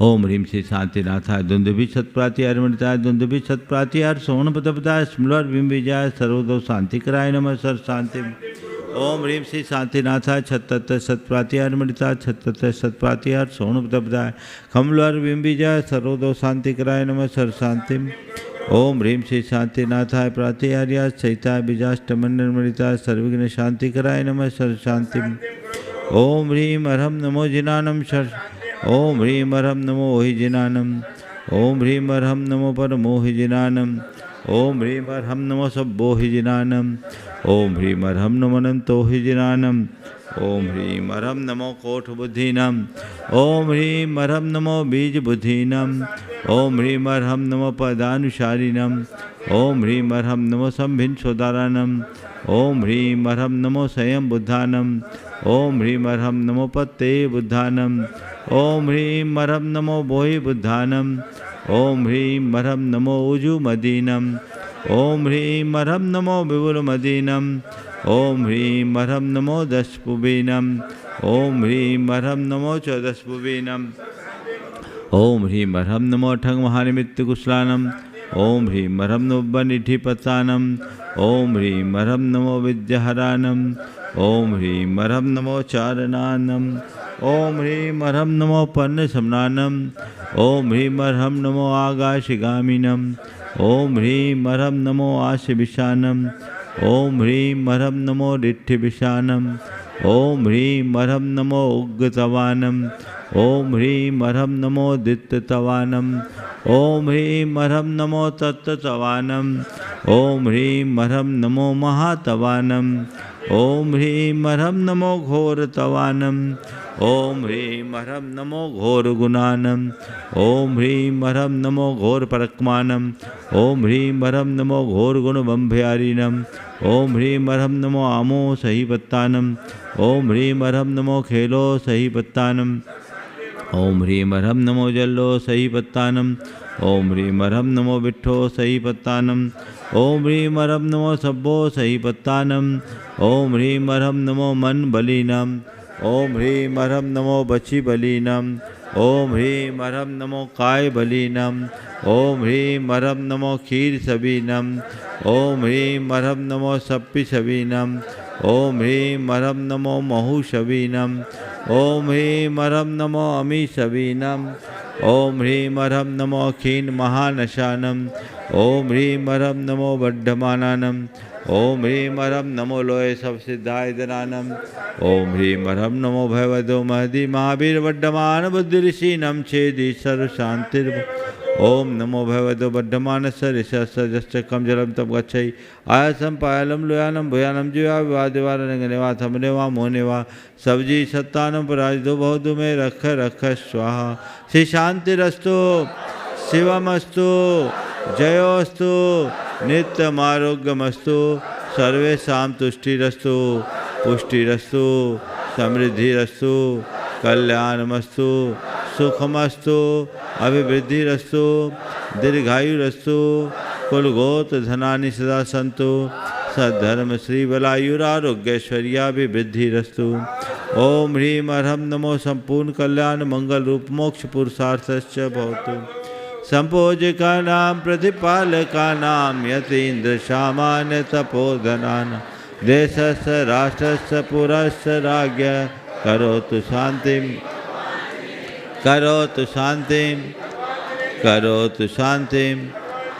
ओम ह्रीं श्री शांतिनाथाय दुंदुभि सत्प्राति अर्मणिताय दुंदुभि सत्प्राति हर सोन पदपदाय स्मृतिर्विम बीजाय सर्वदो शांति कराय नमः सर शांतिम। ओम ह्रीं श्री शांतिनाथाय छत्तत सत्प्राति अर्मणिताय छत्तत सत्प्राति हर सोन पदपदाय खमलुअर्विम बीजाय सर्वदो शांति कराय नमः सर शांतिम। ओम ह्रीं श्री शांतिनाथाय प्रातिहार्या चैताय बीजाष्टमन्नर्मणिताय सर्वविघ्न शांति कराय नमः सर शांतिम। ओम ह्रीं अर्हम नमो जिनानम सर ओम ह्रीं अर्हम नमो हि जिनानम ओम ह्रीं अर्हम नमो परमो हि जिनानम ओम ह्रीं अर्हम नमो सब्बो हि जिनानम ओम ह्रीं अर्हम नमो अनंतो हि जिनानम ओम ह्रीं अर्हम नमो कोठ बुद्धीनम ओम ह्रीं अर्हम नमो बीज बुद्धीनम ओम ह्रीं अर्हम नमो पदानुसारिणम ओम ह्रीं अर्हम नमो संभिन सोदारानम ओम ह्रीं अर्हम नमो स्वयं बुद्धानम ओम ह्रीं अर्हम नमो पत्ते बुद्धानम ओम ह्रीं अर्हम नमो बोहि बुद्धानम ओम ह्रीं अर्हम नमो उजु मदीनम ओम ह्रीं अर्हम नमो विपुल मदीनम ओम ह्रीं अर्हम नमो दशपुबीनम ओम ह्रीं अर्हम नमो चौदशपुबीनम ओम ह्रीं अर्हम नमो ठंग महानिमित्त कुशलानम ओम ह्रीं अर्हम नमो बनिधिपतानम ओम ह्रीं अर्हम नमो विद्याहरानम ओम ह्रीं अर्हम नमो चारणानम ओम ह्रीं अर्हम नमो पन्न समनानम ओम ह्रीं अर्हम नमो आगाशिगामिनम ओम ह्रीं अर्हम नमो आशविशानम ओम ह्रीं अर्हम नमो डिठ्ठिविशानम ओम ह्रीं अर्हम नमो उग्गतवानम ओम ह्रीं अर्हम नमो दित्ततवानम ओम ह्रीं अर्हम नमो तत्ततवानम ओम ह्रीं अर्हम नमो महातवानम ओम ह्रीं अर्हम नमो घोरतवानम ओम ह्रीं अर्हम नमो घोर गुणानम ओम ह्रीं अर्हम नमो घोर परक्मानम ओम ह्रीं अर्हम नमो घोर गुण बंभयारिनम ओम ह्रीं अर्हम नमो आमो सही पत्तानम ओम ह्रीं अर्हम नमो खेलो सही पत्तानम ओम ह्रीं अर्हम नमो जल्लो सही पत्तानम ओम ह्रीं अर्हम नमो विट्ठो सही पत्तानम ओम ह्रीं अर्हम नमो सब्बो सही पत्तानम ओम ह्रीं अर्हम नमो मन बलीनम ओम ह्रीं अर्हम नमो बची बलीनम ओम ह्रीं हरम नमो काय बलीनम। ओम ह्रीं हरम नमो क्षीर सबीनम। ओम ह्रीं हरम नमो सप्पि सबीनम। ओम ह्रीं हरम नमो महु सबीनम। ओम ह्रीं हरम नमो अमी सबीनम। ओम ह्रीं हरम नमो क्षीण महानशानम। ओम ह्रीं हरम नमो बड्ढमानानम। ओम ह्रीं हरम नमो लोय सब सिद्धाय दनानम। ओम ह्रीं हरम नमो भयवदो महदी महावीर वड्ढमान बुद्धि ऋषि नम छेदी सर्व शांतिर। ओम नमो भगवतो बद्धमानस ऋषस्कम जलम तम गच्छई आयसम पायलम लोयानम भूयानम जीवा विवादिवारनेवा थमनेवा मोनेवा सब्जी सत्तानम पराजितो बहुदु में रख रख स्वाहा। श्री शांतिरस्तु शिवमस्तु जयोस्तु नित्यमारोग्यमस्तु सर्वेषां तुष्टिरस्तु पुष्टिरस्तु समृद्धिरस्तु कल्याणमस्तु सुखमस्तु अभिवृद्धिरस्तु दीर्घायुरस्तु कुलगोत धनानि सदा सन्तु सद्धर्म श्री बलायुरारोग्यैश्वर्याभिवृद्धिरस्तु। ओम ह्रीं हरम नमो संपूर्ण कल्याण मंगल रूप मोक्ष पुरुषार्थश्च भवतु। संपोजका नाम प्रतिपालका नाम यतीन्द्र सामान्य तपोधनान देशस्य राष्ट्रस्य पुरस्य राज्ञ करोतु शांतिं करोतु शांतिं करोतु शांतिं।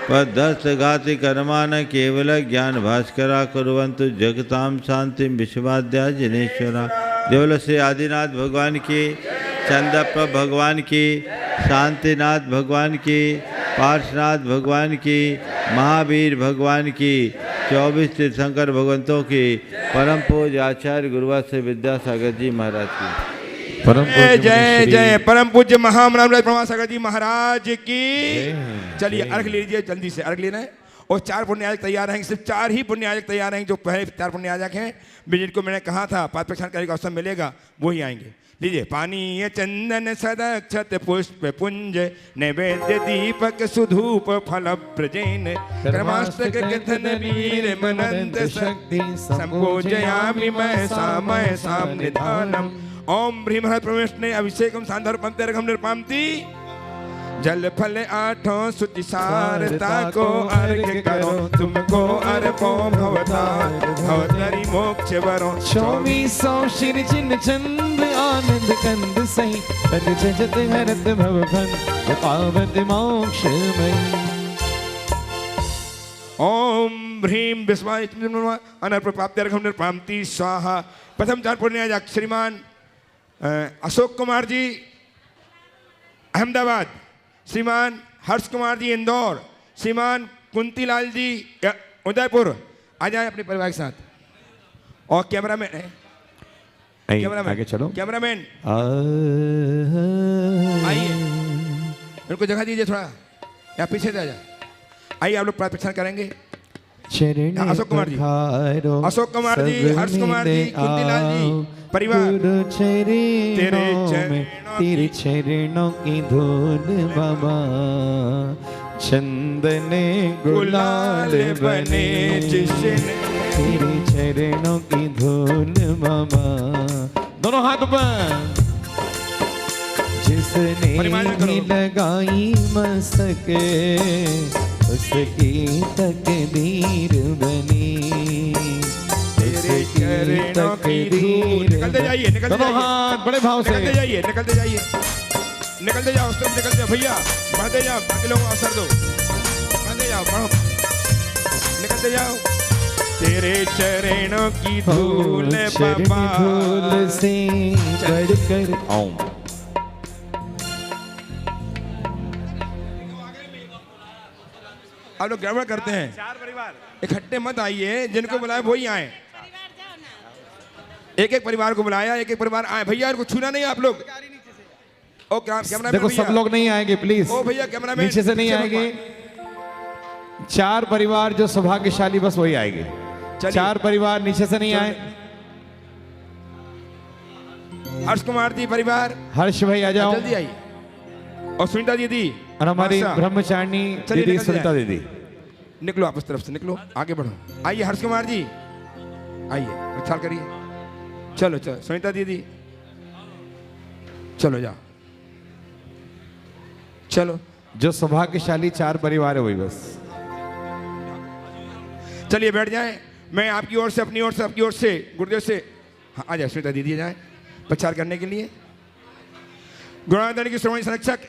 पद्धर्तघाति कर्मान केवल ज्ञान भास्करा कुर्वन्तु जगतां शांतिं विश्वाद्या जिनेश्वरा। केवल श्री आदिनाथ भगवान की, चंदप्प भगवान की, शांतिनाथ भगवान की, पार्श्वनाथ भगवान की, महावीर भगवान की, 24 तीर्थंकर भगवंतों की, परम पूज्य आचार्य गुरुवर श्री विद्यासागर जी महाराज की। परम जय जय जय परम पूज्य महामनाम प्रभासागर जी महाराज की। चलिए अर्घ लीजिए जल्दी से, अर्घ लेना है। और 4 पुण्याजक तैयार रहेंगे, सिर्फ 4 ही पुण्याजक तैयार रहेंगे। जो पहले 4 पुण्याजक हैं जिनको मैंने कहा था पाद प्रक्षालन करने का अवसर मिलेगा वही आएंगे। लीजिए पानी चंदन सदक्षत पुष्प पुंज नैवेद्य दीपक सुधूप फल प्रजेन क्रमाष्टक कथन वीर मनंत शक्ति संपूजयामि मैं साम निधानम। ओम ह्रीं हर प्रवेशने अभिषेकम सांधर पंक्तिरघम निर्पामति जल फल 8 सुचि सारता को अर्घ करो तुमको अर्पो भवतारी मोक्ष वरो। 24 शिर चिन्ह चंद आनंद कंद सही पद जजत हरत भवभन पावत मोक्षमयी। ओम ह्रीं विश्वाय अनर्प प्राप्त्यर्घम निर्पामति स्वाहा। प्रथम 4 पुण्याजक श्रीमान अशोक कुमार जी अहमदाबाद, श्रीमान हर्ष कुमार जी इंदौर, श्रीमान कुंतीलाल जी उदयपुर। आ जाए अपने परिवार के साथ। और कैमरामैन है, कैमरामैन आगे चलो, कैमरामैन आइए, उनको जगह दीजिए थोड़ा, या पीछे से आ जाए। आइए आप लोग प्रार्थना करेंगे। अशोक कुमार जी, अशोक कुमार जी, हर्ष कुमार जी, कुंतीलाल जी परिवार। तेरे चरणों की धूल बाबा चंदने गुलाल बने जिसने तेरे चरणों की धूल बाबा। दोनों हाथ पर जिसने लगाई मस्तक उसकी तकदीर बनी। निकलते जाइए, निकलते दोनों हाथ बड़े भाव से निकलते जाइए, निकलते जाइए, निकलते जाओ, उस तरफ निकलते जाओ भैया, बढ़ते जाओ, बाकी लोगों को अवसर दो, बढ़ते जाओ, बढ़ो, निकलते जाओ। तेरे चरणों की धूल बाबा धूल से बढ़कर ओम। आप लोग गड़बड़ करते हैं, 4 परिवार इकट्ठे मत आइए, जिनको बुलाया वही आए। एक एक परिवार को बुलाया, एक एक परिवार आए। भैया इनको छूना नहीं आप लोग। ओ कैमरा देखो सब लोग नहीं आएंगे प्लीज। ओ भैया कैमरा नीचे से नहीं आएंगे। 4 परिवार जो सौभाग्यशाली बस वही आएंगे। 4 परिवार नीचे से नहीं आए। हर्ष कुमार जी परिवार, हर्ष भाई आ जाओ जल्दी आइए। और सुनीता दीदी और हमारी ब्रह्मचारिणी दीदी सुनीता दीदी, निकलो आप उस तरफ से, निकलो आगे बढ़ो। आइए हर्ष कुमार जी आइए, प्रचार करिए। चलो चलो सुनीता दीदी चलो जाओ। चलो जो सौभाग्यशाली 4 परिवार है वही बस। चलिए बैठ जाएं। मैं आपकी ओर से, अपनी ओर से, आपकी ओर से, गुरुदेव से, हाँ आ जाए श्वेता दीदी जाए प्रचार करने के लिए। गुरुनानक की श्रोमणी संरक्षक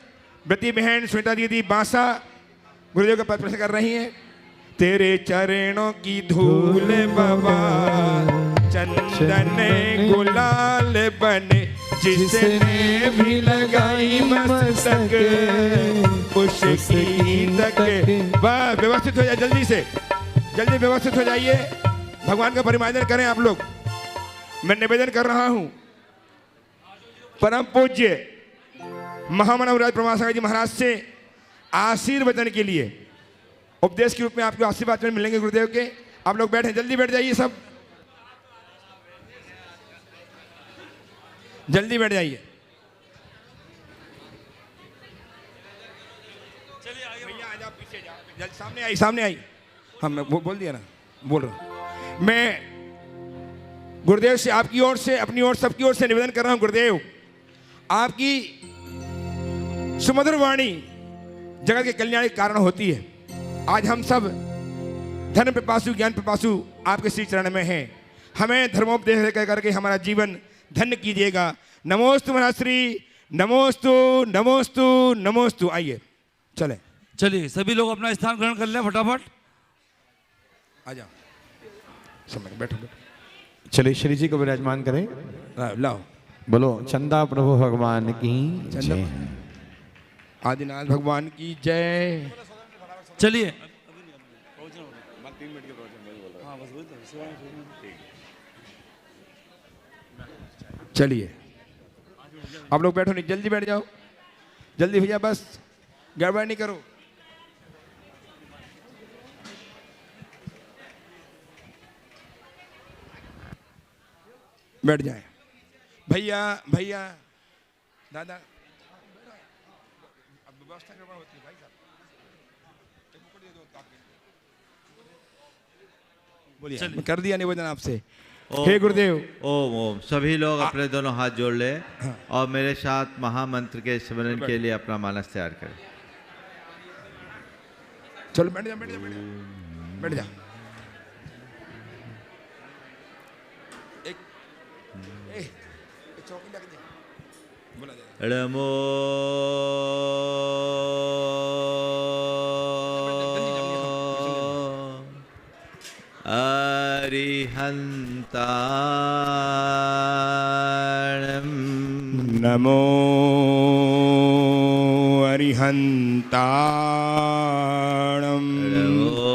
ब्रती बहन श्वेता दीदी बांसा गुरुदेव का पद प्रश्न कर रही हैं। तेरे चरणों की धूल बाबा चंदन गुलाल बने, जिसने भी लगाई मस्तक उसकी तक। बस व्यवस्थित हो जाए, जल्दी से जल्दी व्यवस्थित हो जाइए। भगवान का परिमार्जन करें आप लोग। मैं निवेदन कर रहा हूं परम पूज्य महामना राज प्रमाण सागर जी महाराज से आशीर्वचन के लिए उपदेश के रूप में आपको आशीर्वाद मिलेंगे गुरुदेव के। आप लोग बैठे, जल्दी बैठ जाइए, सब जल्दी बैठ जाइए। चलिए भैया आ जाओ, पीछे जाओ, जल्दी सामने आई, सामने आई। हाँ मैं बोल दिया ना, बोल रहा हूं। मैं गुरुदेव से, आपकी ओर से, अपनी ओर, सबकी ओर से निवेदन कर रहा हूं। गुरुदेव आपकी सुमधुर वाणी जगत के कल्याण के कारण होती है। आज हम सब धर्म पिपासु, ज्ञान पिपासु आपके श्री चरण में हैं। हमें धर्मोपदेश करके हमारा जीवन धन्य कीजिएगा। नमोस्तु महाराज श्री, नमोस्तु नमोस्तु नमोस्तु। आइए चले, चलिए सभी लोग अपना स्थान ग्रहण कर लें फटाफट। आ जाओ, समय बैठो बैठो। चलिए श्री जी को विराजमान करें। लाओ, बोलो चंदा प्रभु भगवान की जय। आदिनाथ भगवान की जय। चलिए चलिए आप लोग बैठो, नहीं जल्दी बैठ जाओ, जल्दी भैया, बस गड़बड़ नहीं करो। बैठ जाए भैया, भैया दादा, अब व्यवस्था गड़बड़ होती है भाई साहब। बोलिए, मैं कर दिया निवेदन आपसे। हे गुरुदेव। ओम ओम। सभी लोग अपने दोनों हाथ जोड़ ले और मेरे साथ महामंत्र के स्मरण के लिए अपना मानस तैयार करें। चलो बैठ जा, बैठ जा, बैठ जा, बैठ जा। एक चौकी लग दे, बोला जाए। नमो अरिहंताणं। नमो अरिहंताणं। नमो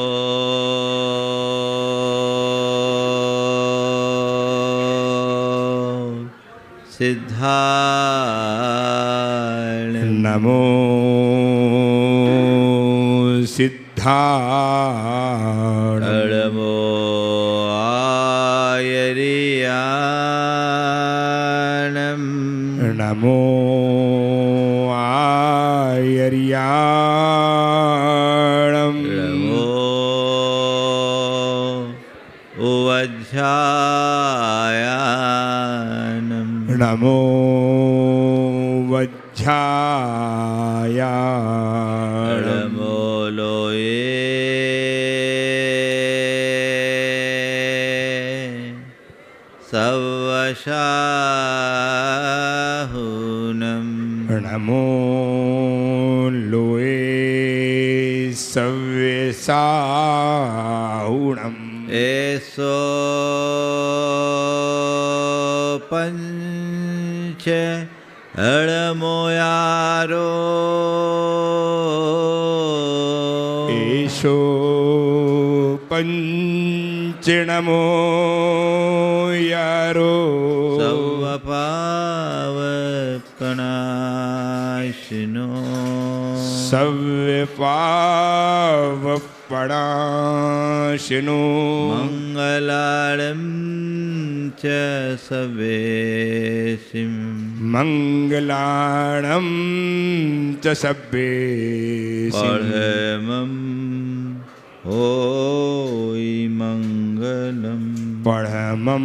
सिद्धाणं। नमो सिद्धाणं। नमो आयर्याणं। नमो आयर्याणं। नमो वज्रायाणं। नमो वज्रायाणं। नमो लोये सवशाहुनं। नमो लोये सव्यसाहुणम्। एसो पंच अळमोयारो। एषो पञ्चनमो यारो। सवपावपनाशिनो। सव्यपावपणाशिनो। मङ्गलाळं च सवेशिं। मङ्गलाणं च सव्येशिं। परमं होई मंगलम। परमं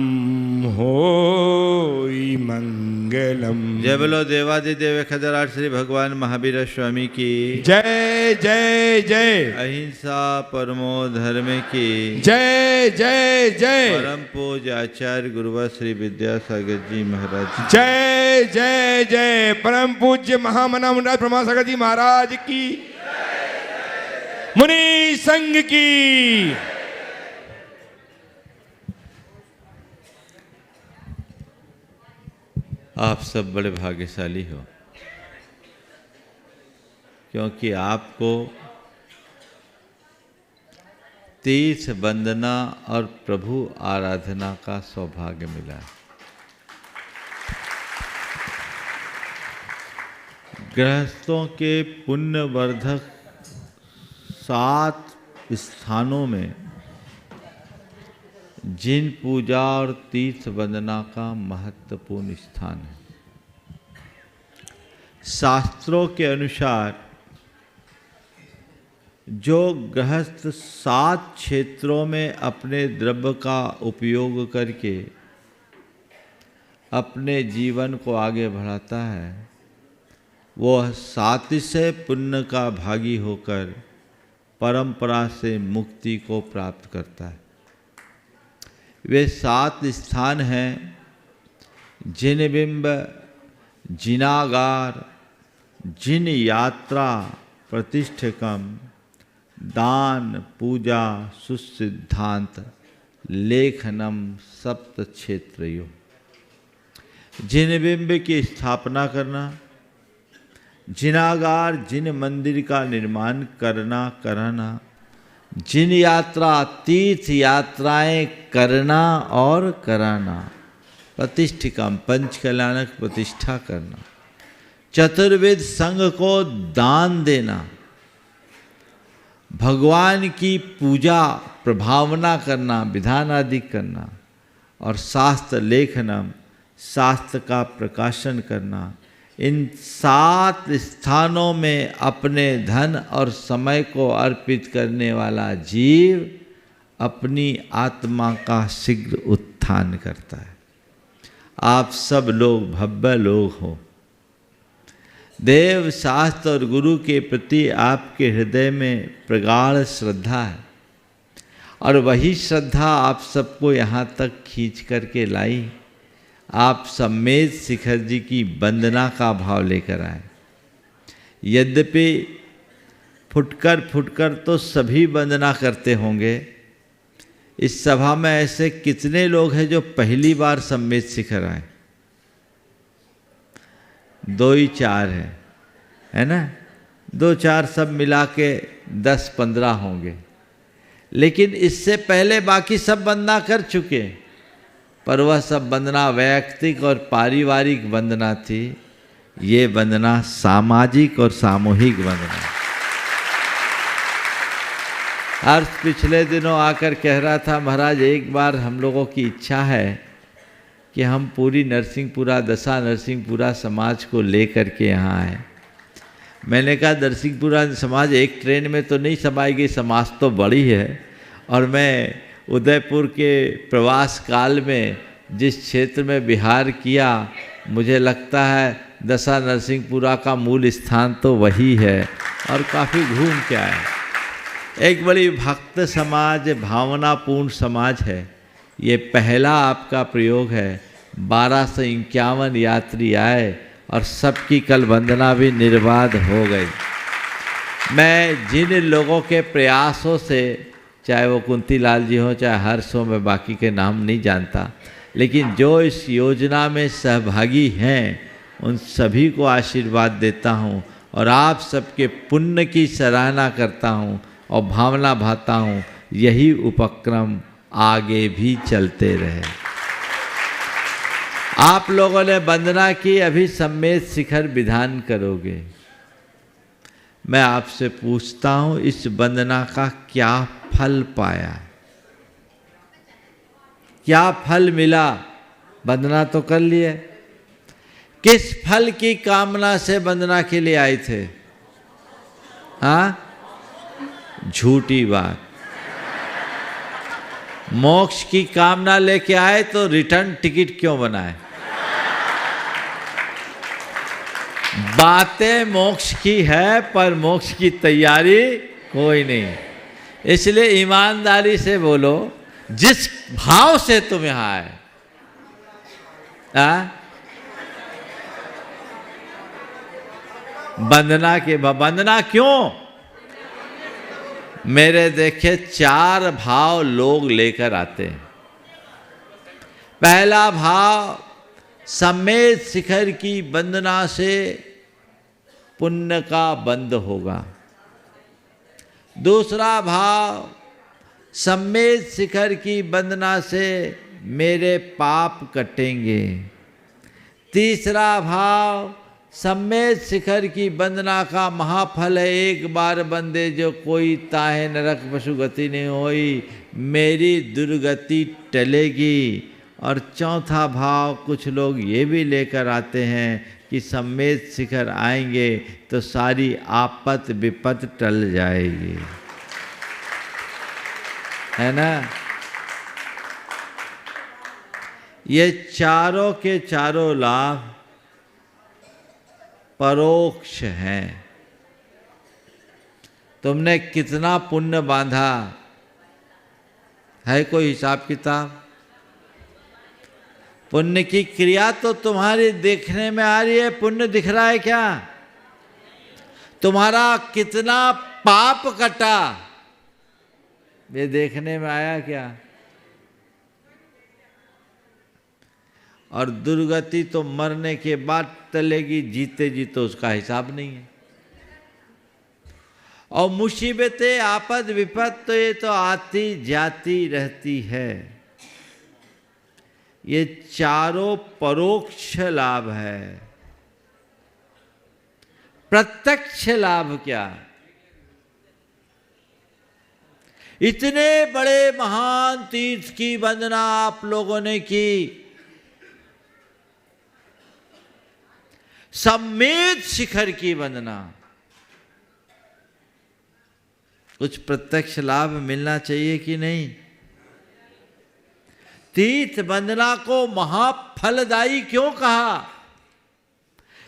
होई मंगलम। जय बोलो देवादिदेव खजराट श्री भगवान महावीर स्वामी की जय जय जय। अहिंसा परमो धर्म की जय जय जय। परम पूज्य आचार्य गुरुवर श्री विद्यासागर जी महाराज की जय जय जय। परम पूज्य महामना मुंडा ब्रह्मासागर जी महाराज की, मुनि संघ की। आप सब बड़े भाग्यशाली हो, क्योंकि आपको तीर्थ वंदना और प्रभु आराधना का सौभाग्य मिला है। गृहस्थों के पुण्यवर्धक 7 स्थानों में जिन पूजा और तीर्थ वंदना का महत्वपूर्ण स्थान है। शास्त्रों के अनुसार जो गृहस्थ 7 क्षेत्रों में अपने द्रव्य का उपयोग करके अपने जीवन को आगे बढ़ाता है, वह 700 पुण्य का भागी होकर परंपरा से मुक्ति को प्राप्त करता है। वे 7 स्थान हैं: जिनबिंब, जिनागार, जिन यात्रा, प्रतिष्ठिकम, दान, पूजा, सुसिद्धांत, लेखनम, सप्त क्षेत्रयो। जिनबिंब की स्थापना करना, जिनागार जिन मंदिर का निर्माण कराना, जिन यात्रा तीर्थ यात्राएं करना और कराना, प्रतिष्ठिकम पंच कल्याणक प्रतिष्ठा करना, चतुर्वेद संघ को दान देना, भगवान की पूजा प्रभावना करना, विधान आदि करना, और शास्त्र लेखनम शास्त्र का प्रकाशन करना। इन 7 स्थानों में अपने धन और समय को अर्पित करने वाला जीव अपनी आत्मा का शीघ्र उत्थान करता है। आप सब लोग भव्य लोग हो। देव, शास्त्र और गुरु के प्रति आपके हृदय में प्रगाढ़ श्रद्धा है, और वही श्रद्धा आप सबको यहाँ तक खींच करके लाई। आप सम्मेद शिखर जी की वंदना का भाव लेकर आए। यद्यपि फुटकर तो सभी वंदना करते होंगे, इस सभा में ऐसे कितने लोग हैं जो पहली बार सम्मेद शिखर आए? 2 ही 4 है ना? 2-4 सब मिला के 10-15 होंगे, लेकिन इससे पहले बाकी सब वंदना कर चुके। पर वह सब वंदना वैयक्तिक और पारिवारिक वंदना थी। ये वंदना सामाजिक और सामूहिक वंदना। अर्थ पिछले दिनों आकर कह रहा था, महाराज एक बार हम लोगों की इच्छा है कि हम पूरी नरसिंहपुरा, दशा नरसिंहपुरा समाज को लेकर के यहाँ आए। मैंने कहा नरसिंहपुरा समाज एक ट्रेन में तो नहीं समाएगी, समाज तो बड़ी है। और मैं उदयपुर के प्रवास काल में जिस क्षेत्र में विहार किया, मुझे लगता है दशा नरसिंहपुरा का मूल स्थान तो वही है, और काफ़ी घूम के आए। एक बड़ी भक्त समाज, भावनापूर्ण समाज है। ये पहला आपका प्रयोग है। 1251 यात्री आए और सबकी कल वंदना भी निर्बाध हो गई। मैं जिन लोगों के प्रयासों से, चाहे वो कुंती लाल जी हो, चाहे हर्ष हो, मैं बाकी के नाम नहीं जानता, लेकिन जो इस योजना में सहभागी हैं उन सभी को आशीर्वाद देता हूँ, और आप सबके पुण्य की सराहना करता हूँ और भावना भाता हूँ यही उपक्रम आगे भी चलते रहे। आप लोगों ने वंदना की, अभी सम्मेद शिखर विधान करोगे। मैं आपसे पूछता हूँ, इस वंदना का क्या फल पाया? क्या फल मिला? वंदना तो कर लिए, किस फल की कामना से वंदना के लिए आए थे? हाँ, झूठी बात। मोक्ष की कामना लेके आए तो रिटर्न टिकट क्यों बनाए? बातें मोक्ष की है पर मोक्ष की तैयारी कोई नहीं। इसलिए ईमानदारी से बोलो, जिस भाव से तुम यहां आए, वंदना क्यों? मेरे देखे 4 भाव लोग लेकर आते हैं। पहला भाव, सम्मेद शिखर की वंदना से पुण्य का बंध होगा। दूसरा भाव, सम्मेद शिखर की वंदना से मेरे पाप कटेंगे। तीसरा भाव, सम्मेद शिखर की वंदना का महाफल है, एक बार बंदे जो कोई ताहे नरक पशु गति नहीं होई, मेरी दुर्गति टलेगी। और चौथा भाव, कुछ लोग ये भी लेकर आते हैं कि सम्मेद शिखर आएंगे तो सारी आपत विपत टल जाएगी, है ना। ये चारों के चारों लाभ परोक्ष हैं। तुमने कितना पुण्य बांधा है, कोई हिसाब किताब? पुण्य की क्रिया तो तुम्हारी देखने में आ रही है, पुण्य दिख रहा है क्या? तुम्हारा कितना पाप कटा, ये देखने में आया क्या? और दुर्गति तो मरने के बाद टलेगी, जीते जी तो उसका हिसाब नहीं है। और मुसीबतें, आपद विपद तो ये तो आती जाती रहती है। ये चारों परोक्ष लाभ है। प्रत्यक्ष लाभ क्या? इतने बड़े महान तीर्थ की वंदना आप लोगों ने की, सम्मेद शिखर की वंदना, कुछ प्रत्यक्ष लाभ मिलना चाहिए कि नहीं? तीर्थ वंदना को महाफलदायी क्यों कहा?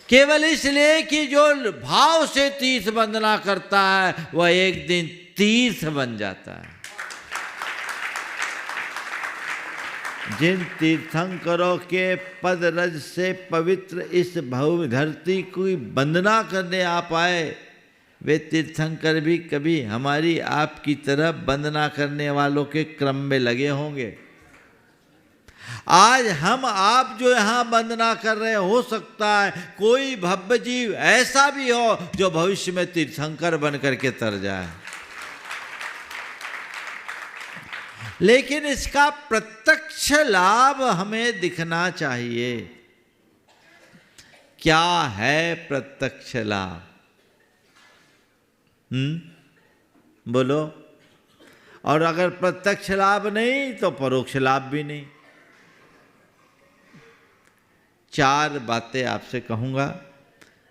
केवल इसलिए कि जो भाव से तीर्थ वंदना करता है वह एक दिन तीर्थ बन जाता है। जिन तीर्थंकरों के पद रज से पवित्र इस भव्य धरती की वंदना करने आप आए, वे तीर्थंकर भी कभी हमारी आपकी तरह वंदना करने वालों के क्रम में लगे होंगे। आज हम आप जो यहाँ वंदना कर रहे, हो सकता है कोई भव्य जीव ऐसा भी हो जो भविष्य में तीर्थंकर बन करके तर जाए। लेकिन इसका प्रत्यक्ष लाभ हमें दिखना चाहिए। क्या है प्रत्यक्ष लाभ? बोलो। और अगर प्रत्यक्ष लाभ नहीं तो परोक्ष लाभ भी नहीं। 4 बातें आपसे कहूँगा,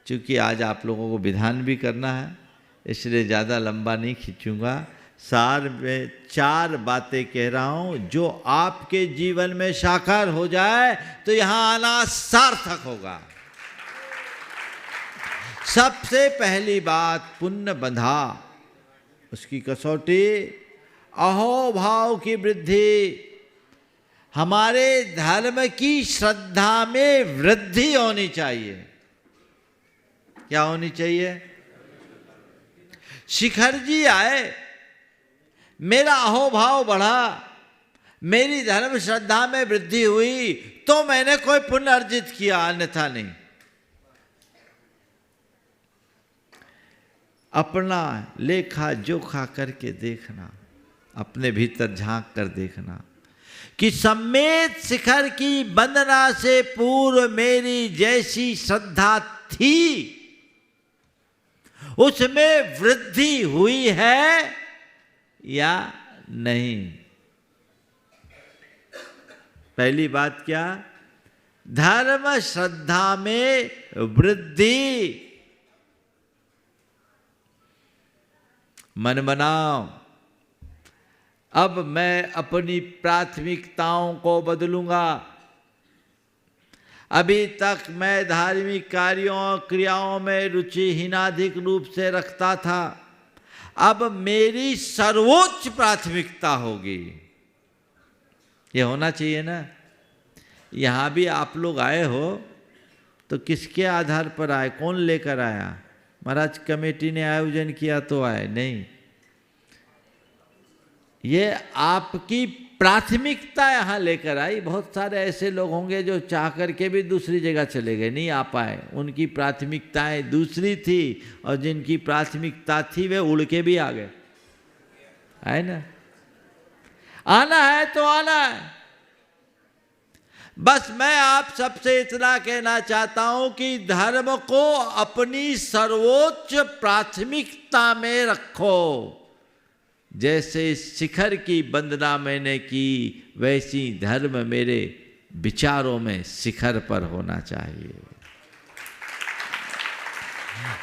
क्योंकि आज आप लोगों को विधान भी करना है, इसलिए ज़्यादा लंबा नहीं खींचूंगा। सार में 4 बातें कह रहा हूँ, जो आपके जीवन में साकार हो जाए तो यहाँ आना सार्थक होगा। सबसे पहली बात, पुण्य बंधा, उसकी कसौटी अहोभाव की वृद्धि। हमारे धर्म की श्रद्धा में वृद्धि होनी चाहिए। क्या होनी चाहिए? शिखर जी आए, मेरा अहोभाव बढ़ा, मेरी धर्म श्रद्धा में वृद्धि हुई तो मैंने कोई पुण्य अर्जित किया, अन्यथा नहीं। अपना लेखा जोखा करके देखना, अपने भीतर झांक कर देखना कि सम्मेद शिखर की वंदना से पूर्व मेरी जैसी श्रद्धा थी उसमें वृद्धि हुई है या नहीं। पहली बात क्या? धर्म श्रद्धा में वृद्धि। मन बनाओ, अब मैं अपनी प्राथमिकताओं को बदलूंगा। अभी तक मैं धार्मिक कार्यों और क्रियाओं में रुचिहीनाधिक रूप से रखता था, अब मेरी सर्वोच्च प्राथमिकता होगी। ये होना चाहिए ना। यहाँ भी आप लोग आए हो तो किसके आधार पर आए? कौन लेकर आया? महाराज कमेटी ने आयोजन किया तो आए? नहीं, ये आपकी प्राथमिकता यहाँ लेकर आई। बहुत सारे ऐसे लोग होंगे जो चाह करके भी दूसरी जगह चले गए, नहीं आ पाए, उनकी प्राथमिकताएं दूसरी थी, और जिनकी प्राथमिकता थी वे उड़ के भी आ गए। है ना? आना है तो आना है। बस मैं आप सबसे इतना कहना चाहता हूं कि धर्म को अपनी सर्वोच्च प्राथमिकता में रखो। जैसे शिखर की वंदना मैंने की, वैसी धर्म मेरे विचारों में शिखर पर होना चाहिए।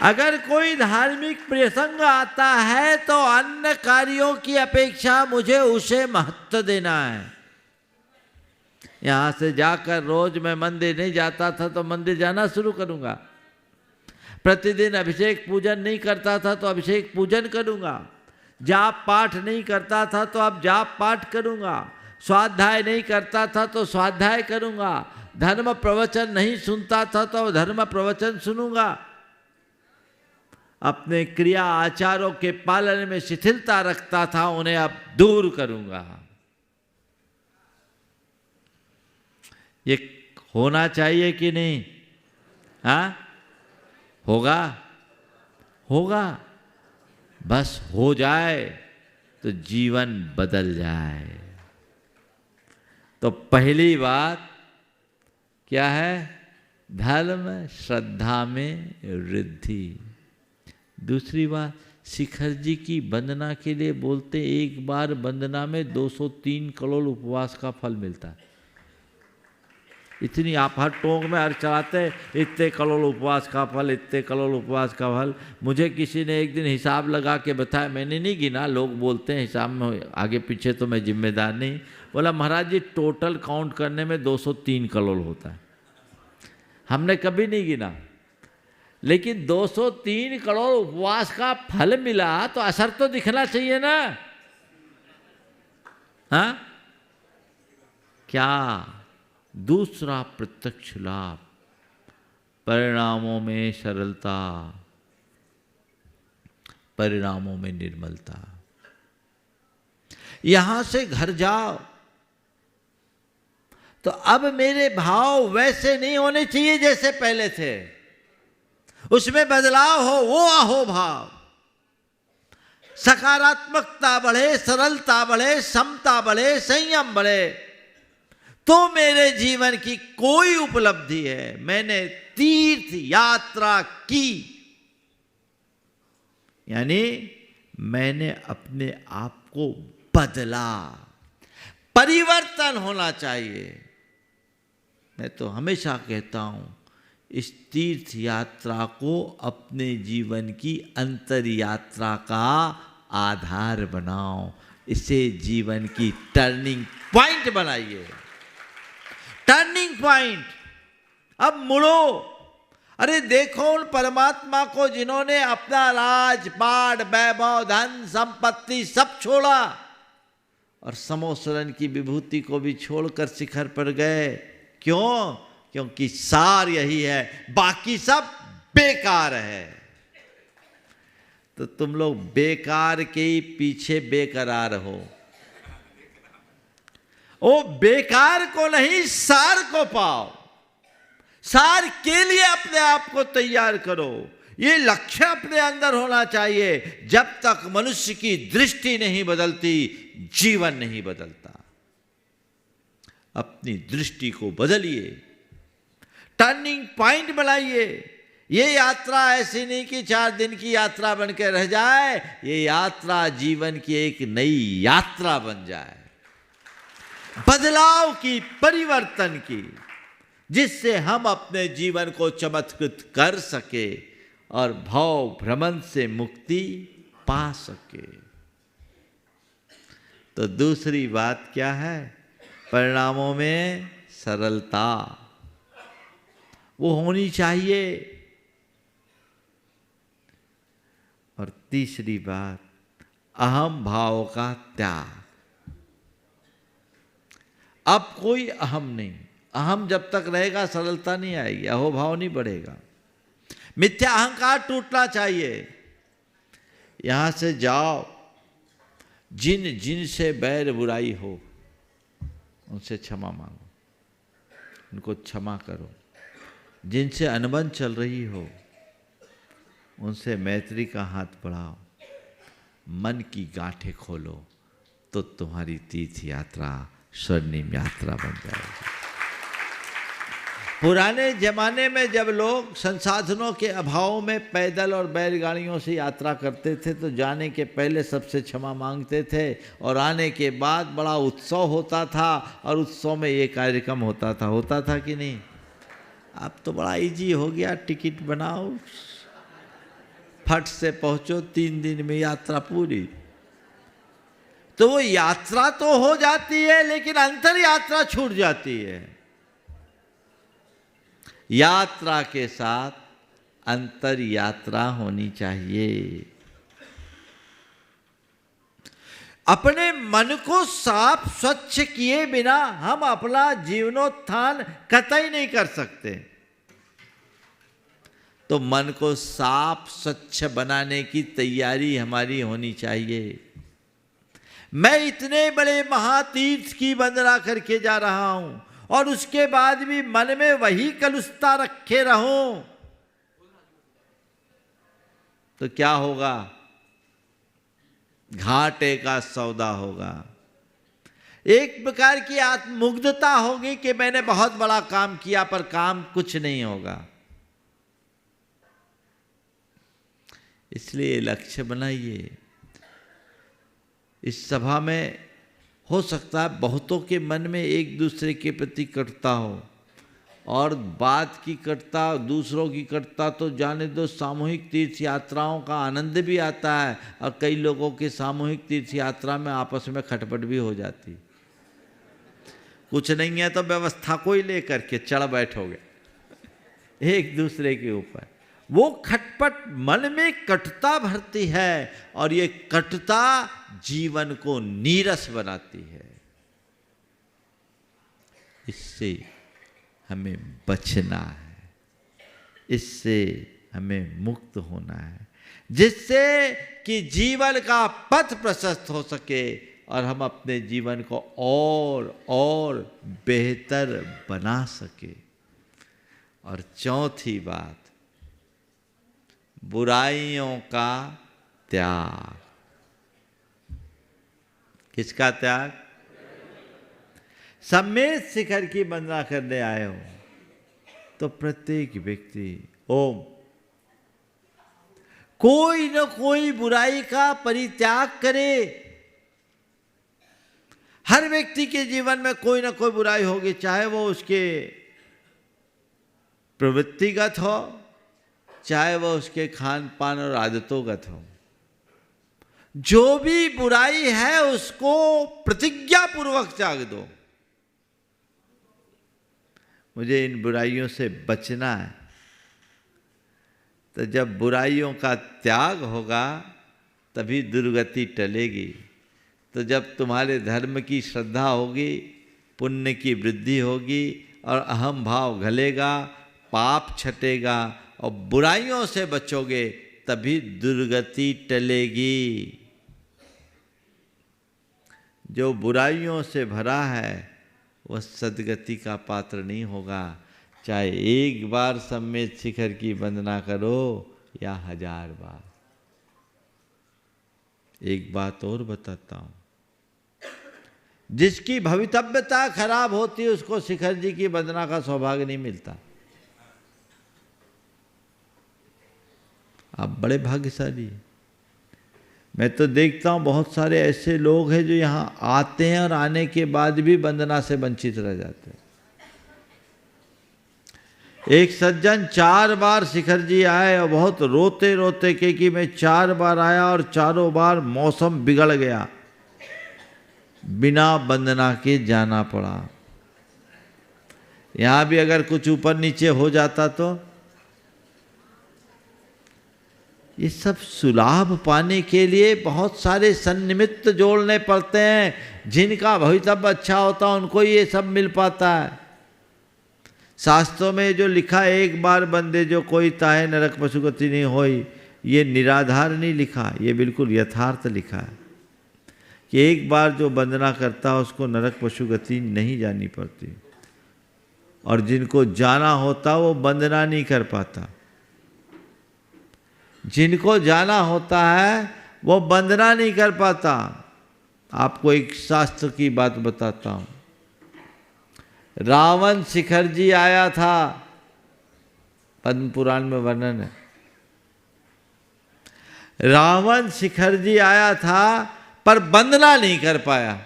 अगर कोई धार्मिक प्रसंग आता है तो अन्य कार्यों की अपेक्षा मुझे उसे महत्व देना है। यहां से जाकर रोज मैं मंदिर नहीं जाता था तो मंदिर जाना शुरू करूंगा। प्रतिदिन अभिषेक पूजन नहीं करता था तो अभिषेक पूजन करूंगा। जाप पाठ नहीं करता था तो अब जाप पाठ करूंगा। स्वाध्याय नहीं करता था तो स्वाध्याय करूंगा। धर्म प्रवचन नहीं सुनता था तो धर्म प्रवचन सुनूंगा। अपने क्रिया आचारों के पालन में शिथिलता रखता था, उन्हें अब दूर करूंगा। ये होना चाहिए कि नहीं? हाँ, होगा, होगा। बस हो जाए तो जीवन बदल जाए। तो पहली बात क्या है? धर्म श्रद्धा में वृद्धि। दूसरी बात, शिखर जी की वंदना के लिए बोलते एक बार वंदना में 203 करोड़ उपवास का फल मिलता है। इतनी आप हर टोंक में हर चलाते, इतने करोड़ उपवास का फल, इतने करोड़ उपवास का फल। मुझे किसी ने एक दिन हिसाब लगा के बताया, मैंने नहीं गिना, लोग बोलते हैं हिसाब में आगे पीछे, तो मैं जिम्मेदार नहीं। बोला महाराज जी टोटल काउंट करने में 203 करोड़ होता है। हमने कभी नहीं गिना, लेकिन 203 करोड़ उपवास का फल मिला तो असर तो दिखना चाहिए ना। हाँ, क्या? दूसरा प्रत्यक्ष लाभ, परिणामों में सरलता, परिणामों में निर्मलता। यहां से घर जाओ तो अब मेरे भाव वैसे नहीं होने चाहिए जैसे पहले थे, उसमें बदलाव हो, वो आहो भाव। सकारात्मकता बढ़े, सरलता बढ़े, समता बढ़े, संयम बढ़े, तो मेरे जीवन की कोई उपलब्धि है। मैंने तीर्थ यात्रा की, यानी मैंने अपने आप को बदला। परिवर्तन होना चाहिए। मैं तो हमेशा कहता हूं, इस तीर्थ यात्रा को अपने जीवन की अंतर यात्रा का आधार बनाओ। इसे जीवन की टर्निंग पॉइंट बनाइए। Turning point. अब मुड़ो। अरे देखो उन परमात्मा को जिन्होंने अपना राजपाट, वैभव, धन संपत्ति सब छोड़ा और समोसरन की विभूति को भी छोड़कर शिखर पर गए। क्यों? क्योंकि सार यही है, बाकी सब बेकार है। तो तुम लोग बेकार के ही पीछे बेकरार हो। ओ बेकार को नहीं, सार को पाओ। सार के लिए अपने आप को तैयार करो। ये लक्ष्य अपने अंदर होना चाहिए। जब तक मनुष्य की दृष्टि नहीं बदलती, जीवन नहीं बदलता। अपनी दृष्टि को बदलिए, टर्निंग पॉइंट बनाइए। ये यात्रा ऐसी नहीं कि 4 दिन की यात्रा बनकर रह जाए, ये यात्रा जीवन की एक नई यात्रा बन जाए, बदलाव की, परिवर्तन की, जिससे हम अपने जीवन को चमत्कृत कर सके और भव भ्रमण से मुक्ति पा सके। तो दूसरी बात क्या है? परिणामों में सरलता वो होनी चाहिए। और तीसरी बात, अहम भाव का त्याग। अब कोई अहम नहीं। अहम जब तक रहेगा सरलता नहीं आएगी, अहोभाव नहीं बढ़ेगा। मिथ्या अहंकार टूटना चाहिए। यहां से जाओ, जिन जिन से बैर बुराई हो उनसे क्षमा मांगो, उनको क्षमा करो। जिनसे अनबन चल रही हो उनसे मैत्री का हाथ बढ़ाओ। मन की गांठें खोलो तो तुम्हारी तीर्थ यात्रा स्वर्णिम यात्रा बन जाएगी। पुराने जमाने में जब लोग संसाधनों के अभाव में पैदल और बैलगाड़ियों से यात्रा करते थे तो जाने के पहले सबसे क्षमा मांगते थे और आने के बाद बड़ा उत्सव होता था और उत्सव में ये कार्यक्रम होता था कि नहीं? अब तो बड़ा इजी हो गया, टिकट बनाओ, फट से पहुंचो, 3 दिन में यात्रा पूरी। तो वो यात्रा तो हो जाती है लेकिन अंतर यात्रा छूट जाती है। यात्रा के साथ अंतर यात्रा होनी चाहिए। अपने मन को साफ स्वच्छ किए बिना हम अपना जीवनोत्थान कतई नहीं कर सकते। तो मन को साफ स्वच्छ बनाने की तैयारी हमारी होनी चाहिए। मैं इतने बड़े महातीर्थ की वंदना करके जा रहा हूं और उसके बाद भी मन में वही कलुषता रखे रहूं तो क्या होगा? घाटे का सौदा होगा। एक प्रकार की आत्ममुग्धता होगी कि मैंने बहुत बड़ा काम किया पर काम कुछ नहीं होगा। इसलिए लक्ष्य बनाइए। इस सभा में हो सकता है बहुतों के मन में एक दूसरे के प्रति कटुता हो और बात की कटुता, दूसरों की कटुता तो जाने दो। सामूहिक तीर्थ यात्राओं का आनंद भी आता है और कई लोगों के सामूहिक तीर्थ यात्रा में आपस में खटपट भी हो जाती। कुछ नहीं है तो व्यवस्था को ही लेकर के चढ़ बैठोगे एक दूसरे के ऊपर। वो खटपट मन में कटुता भरती है और ये कटुता जीवन को नीरस बनाती है। इससे हमें बचना है, इससे हमें मुक्त होना है, जिससे कि जीवन का पथ प्रशस्त हो सके और हम अपने जीवन को और बेहतर बना सके। और चौथी बात, बुराइयों का त्याग। किसका त्याग? सम्मेद शिखर की वंदना करने आए हो तो प्रत्येक व्यक्ति ओम कोई न कोई बुराई का परित्याग करे। हर व्यक्ति के जीवन में कोई न कोई बुराई होगी, चाहे वो उसके प्रवृत्तिगत हो, चाहे वह उसके खान पान और आदतोंगत हो। जो भी बुराई है उसको प्रतिज्ञा पूर्वक त्याग दो। मुझे इन बुराइयों से बचना है। तो जब बुराइयों का त्याग होगा तभी दुर्गति टलेगी। तो जब तुम्हारे धर्म की श्रद्धा होगी, पुण्य की वृद्धि होगी और अहम भाव घलेगा, पाप छटेगा और बुराइयों से बचोगे तभी दुर्गति टलेगी। जो बुराइयों से भरा है वह सद्गति का पात्र नहीं होगा, चाहे एक बार सम्मेद शिखर की वंदना करो या 1000 बार। एक बात और बताता हूं, जिसकी भवितव्यता खराब होती है उसको शिखर जी की वंदना का सौभाग्य नहीं मिलता। आप बड़े भाग्यशाली। मैं तो देखता हूं बहुत सारे ऐसे लोग हैं जो यहां आते हैं और आने के बाद भी वंदना से वंचित रह जाते हैं। एक सज्जन 4 बार शिखर जी आए और बहुत रोते रोते कि मैं 4 बार आया और चारों बार मौसम बिगड़ गया। बिना वंदना के जाना पड़ा। यहाँ भी अगर कुछ ऊपर नीचे हो जाता तो ये सब सुलाभ पाने के लिए बहुत सारे सन्निमित्त जोड़ने पड़ते हैं। जिनका भवितव्य अच्छा होता है उनको ये सब मिल पाता है। शास्त्रों में जो लिखा है, एक बार बंदे जो कोई ताहे नरक पशुगति नहीं होई, ये निराधार नहीं लिखा, ये बिल्कुल यथार्थ लिखा है कि एक बार जो वंदना करता है उसको नरक पशुगति नहीं जानी पड़ती, और जिनको जाना होता वो वंदना नहीं कर पाता। जिनको जाना होता है वो वंदना नहीं कर पाता। आपको एक शास्त्र की बात बताता हूँ। रावण शिखर जी आया था, पद्म पुराण में वर्णन है। रावण शिखर जी आया था पर वंदना नहीं कर पाया,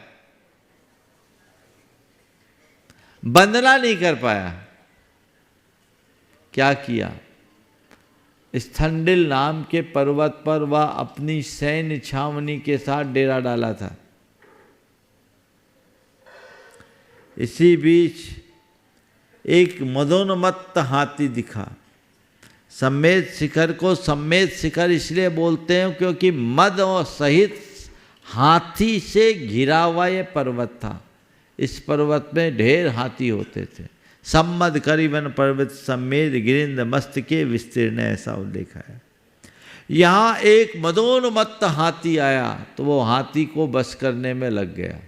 वंदना नहीं कर पाया। क्या किया? स्थंडिल नाम के पर्वत पर वह अपनी सैन्य छावनी के साथ डेरा डाला था। इसी बीच एक मदोन्मत्त हाथी दिखा। सम्मेद शिखर को सम्मेद शिखर इसलिए बोलते हैं क्योंकि मद और सहित हाथी से घिरा हुआ ये पर्वत था। इस पर्वत में ढेर हाथी होते थे। सम्मद करीबन पर्वत सम्मेद गिरिंद मस्तके विस्तीर्ण, ऐसा उल्लेख है। यहाँ एक मदोन्मत्त हाथी आया तो वो हाथी को बस करने में लग गया।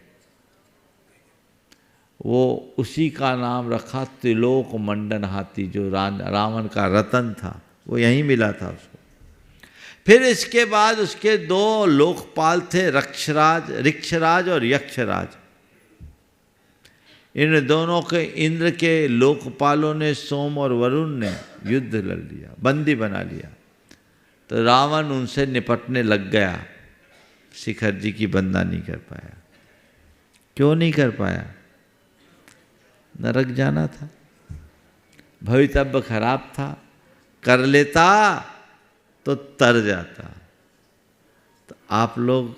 वो उसी का नाम रखा त्रिलोक मंडन हाथी, जो रावण का रतन था, वो यहीं मिला था उसको। फिर इसके बाद उसके दो लोकपाल थे, ऋक्षराज और यक्षराज। इन दोनों के इंद्र के लोकपालों ने, सोम और वरुण ने युद्ध लड़ लिया, बंदी बना लिया। तो रावण उनसे निपटने लग गया। शिखर जी की वंदना नहीं कर पाया। क्यों नहीं कर पाया? नरक जाना था, भवितव्य खराब था। कर लेता तो तर जाता। तो आप लोग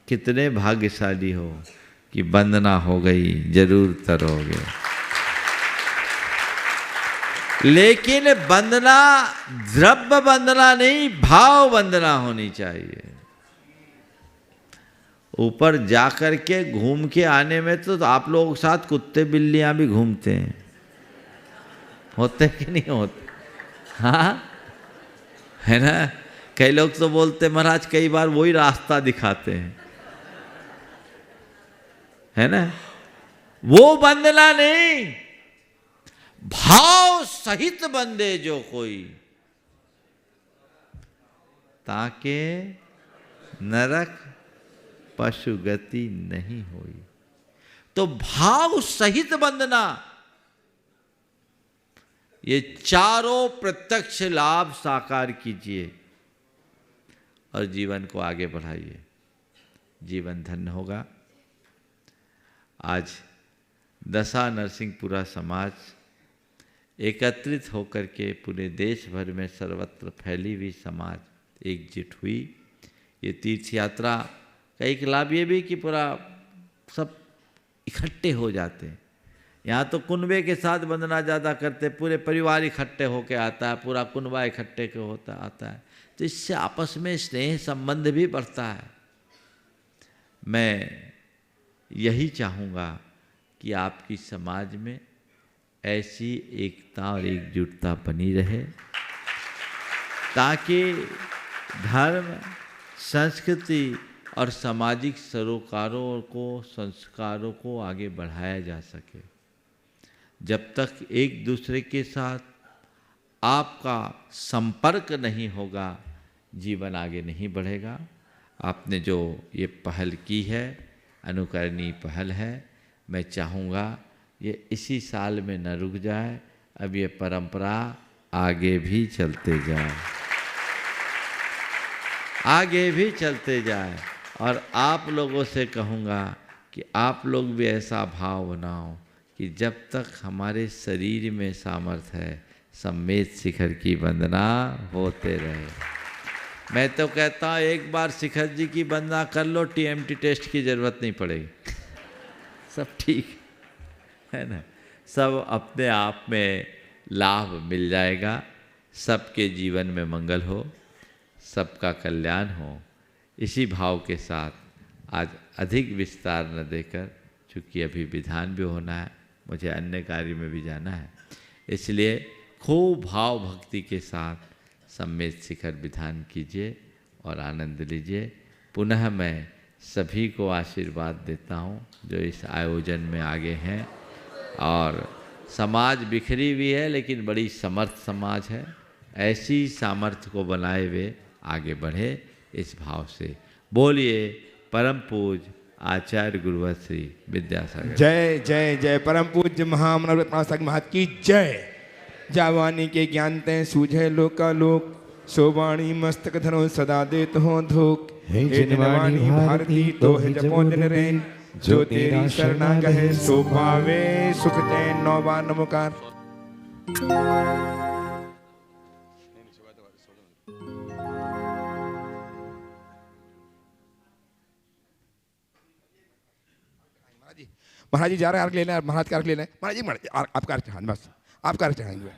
कितने भाग्यशाली हो कि वंदना हो गई, जरूर तरोगे। लेकिन वंदना द्रव्य वंदना नहीं, भाव वंदना होनी चाहिए। ऊपर जाकर के घूम के आने में तो आप लोगों के साथ कुत्ते बिल्लियां भी घूमते हैं, होते कि नहीं होते? हाँ, है ना। कई लोग तो बोलते महाराज कई बार वही रास्ता दिखाते हैं, है ना। वो वंदना नहीं, भाव सहित बंदे जो कोई, ताके नरक पशुगति नहीं हुई। तो भाव सहित वंदना, ये चारों प्रत्यक्ष लाभ साकार कीजिए और जीवन को आगे बढ़ाइए, जीवन धन्य होगा। आज दशा नरसिंहपुरा समाज एकत्रित होकर के पूरे देश भर में सर्वत्र फैली हुई समाज एकजुट हुई। ये तीर्थ यात्रा का एक लाभ ये भी कि पूरा सब इकट्ठे हो जाते हैं। यहाँ तो कुनबे के साथ वंदना ज़्यादा करते, पूरे परिवार इकट्ठे होके आता है, पूरा कुनबा इकट्ठे के होता आता है, तो इससे आपस में स्नेह संबंध भी बढ़ता है। मैं यही चाहूँगा कि आपकी समाज में ऐसी एकता और एकजुटता बनी रहे, ताकि धर्म, संस्कृति और सामाजिक सरोकारों को, संस्कारों को आगे बढ़ाया जा सके। जब तक एक दूसरे के साथ आपका संपर्क नहीं होगा, जीवन आगे नहीं बढ़ेगा। आपने जो ये पहल की है, अनुकरणीय पहल है। मैं चाहूँगा ये इसी साल में न रुक जाए, अब ये परंपरा आगे भी चलते जाए, आगे भी चलते जाए। और आप लोगों से कहूँगा कि आप लोग भी ऐसा भाव बनाओ कि जब तक हमारे शरीर में सामर्थ्य है, सम्मेद शिखर की वंदना होते रहे। मैं तो कहता हूँ एक बार शिखर जी की वंदना कर लो, TMT टेस्ट की जरूरत नहीं पड़ेगी। सब ठीक है ना, सब अपने आप में लाभ मिल जाएगा, सबके जीवन में मंगल हो, सबका कल्याण हो। इसी भाव के साथ आज अधिक विस्तार न देकर, चूँकि अभी विधान भी होना है, मुझे अन्य कार्य में भी जाना है, इसलिए खूब भाव भक्ति के साथ सम्मेत शिखर विधान कीजिए और आनंद लीजिए। पुनः मैं सभी को आशीर्वाद देता हूँ जो इस आयोजन में आगे हैं। और समाज बिखरी हुई है लेकिन बड़ी समर्थ समाज है, ऐसी सामर्थ्य को बनाए हुए आगे बढ़े, इस भाव से बोलिए परम पूज्य आचार्य गुरुवर श्री विद्यासागर। जय जय जय। परम पूज्य महामनोरथ महाराज की जय। जावानी के ज्ञान ते सूझे लोकालोक, सोवाणी मस्तक धरो सदा देत हो धोख। हे जिनवाणी भारती तो है जपो दिन रैन, जो तेरी शरणा गहे सो पावे सुख चैन। नौबा नमोकार। महाराज जी जा रहे हैं, अर्घ लेना है, महाराज का अर्घ लेना है। महाराज जी आपका अर्घ चढ़ाएं, बस आपका अर्घ चढ़ाएंगे।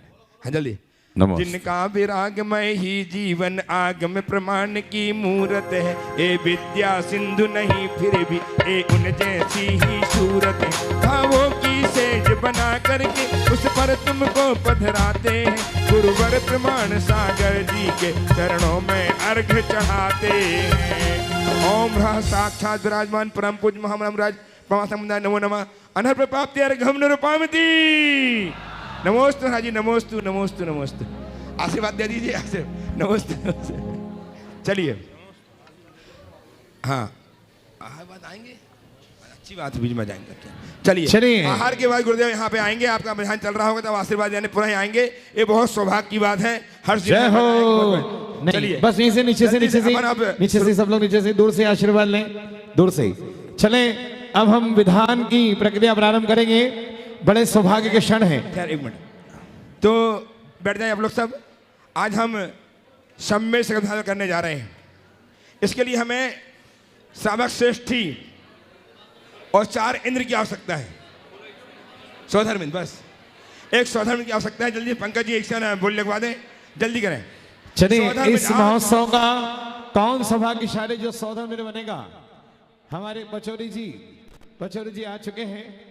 हाँ जल्दी। जिनका विराग में ही जीवन आगम प्रमाण की मूरत है, ए विद्या सिंधु नहीं फिर भी ए उन जैसी ही सूरत है। भावों की सेज बना करके उस पर तुमको पधराते हैं, गुरुवर प्रमाण सागर जी के चरणों में अर्घ चढ़ाते हैं। ओम रहा साक्षात विराजमान परम पूज्य महामराज समुदाय नमो नमः। अनहर प्रपाप्ति अर्घम निरुपामति। नमोस्तु महाराज जी, नमोस्तु नमोस्तु नमोस्तु। आशीर्वाद दे दीजिए, आशीर्वाद। नमोस्तु नमोस्तु। चलिए हाँ बात आएंगे, अच्छी बात, बीच में जाएंगे। चलिए आहार के बाद गुरुदेव यहाँ पे आएंगे, आपका विधान चल रहा होगा तब आशीर्वाद देने पुनः आएंगे। ये बहुत सौभाग्य की बात है। हर जय हो। चलिए बस यहीं से नीचे से सब लोग नीचे से दूर से आशीर्वाद लें, दूर से। चले अब हम विधान की प्रक्रिया प्रारंभ करेंगे। बड़े सौभाग्य के क्षण हैं। खैर एक मिनट तो बैठ जाएं आप लोग सब। आज हम सम्मेत शिखर विधान करने जा रहे हैं। इसके लिए हमें श्रावक श्रेष्ठी और 4 इंद्र की आवश्यकता है। सौधर्मिंद, बस एक सौधर्मिंद की आवश्यकता है। जल्दी पंकज जी एक से बोल लगवा दें, जल्दी करें। चलिए इस महोत्सव का कौन सौभाग्यशाली जो सौधर्मिंद बनेगा? हमारे बचौरी जी आ चुके हैं।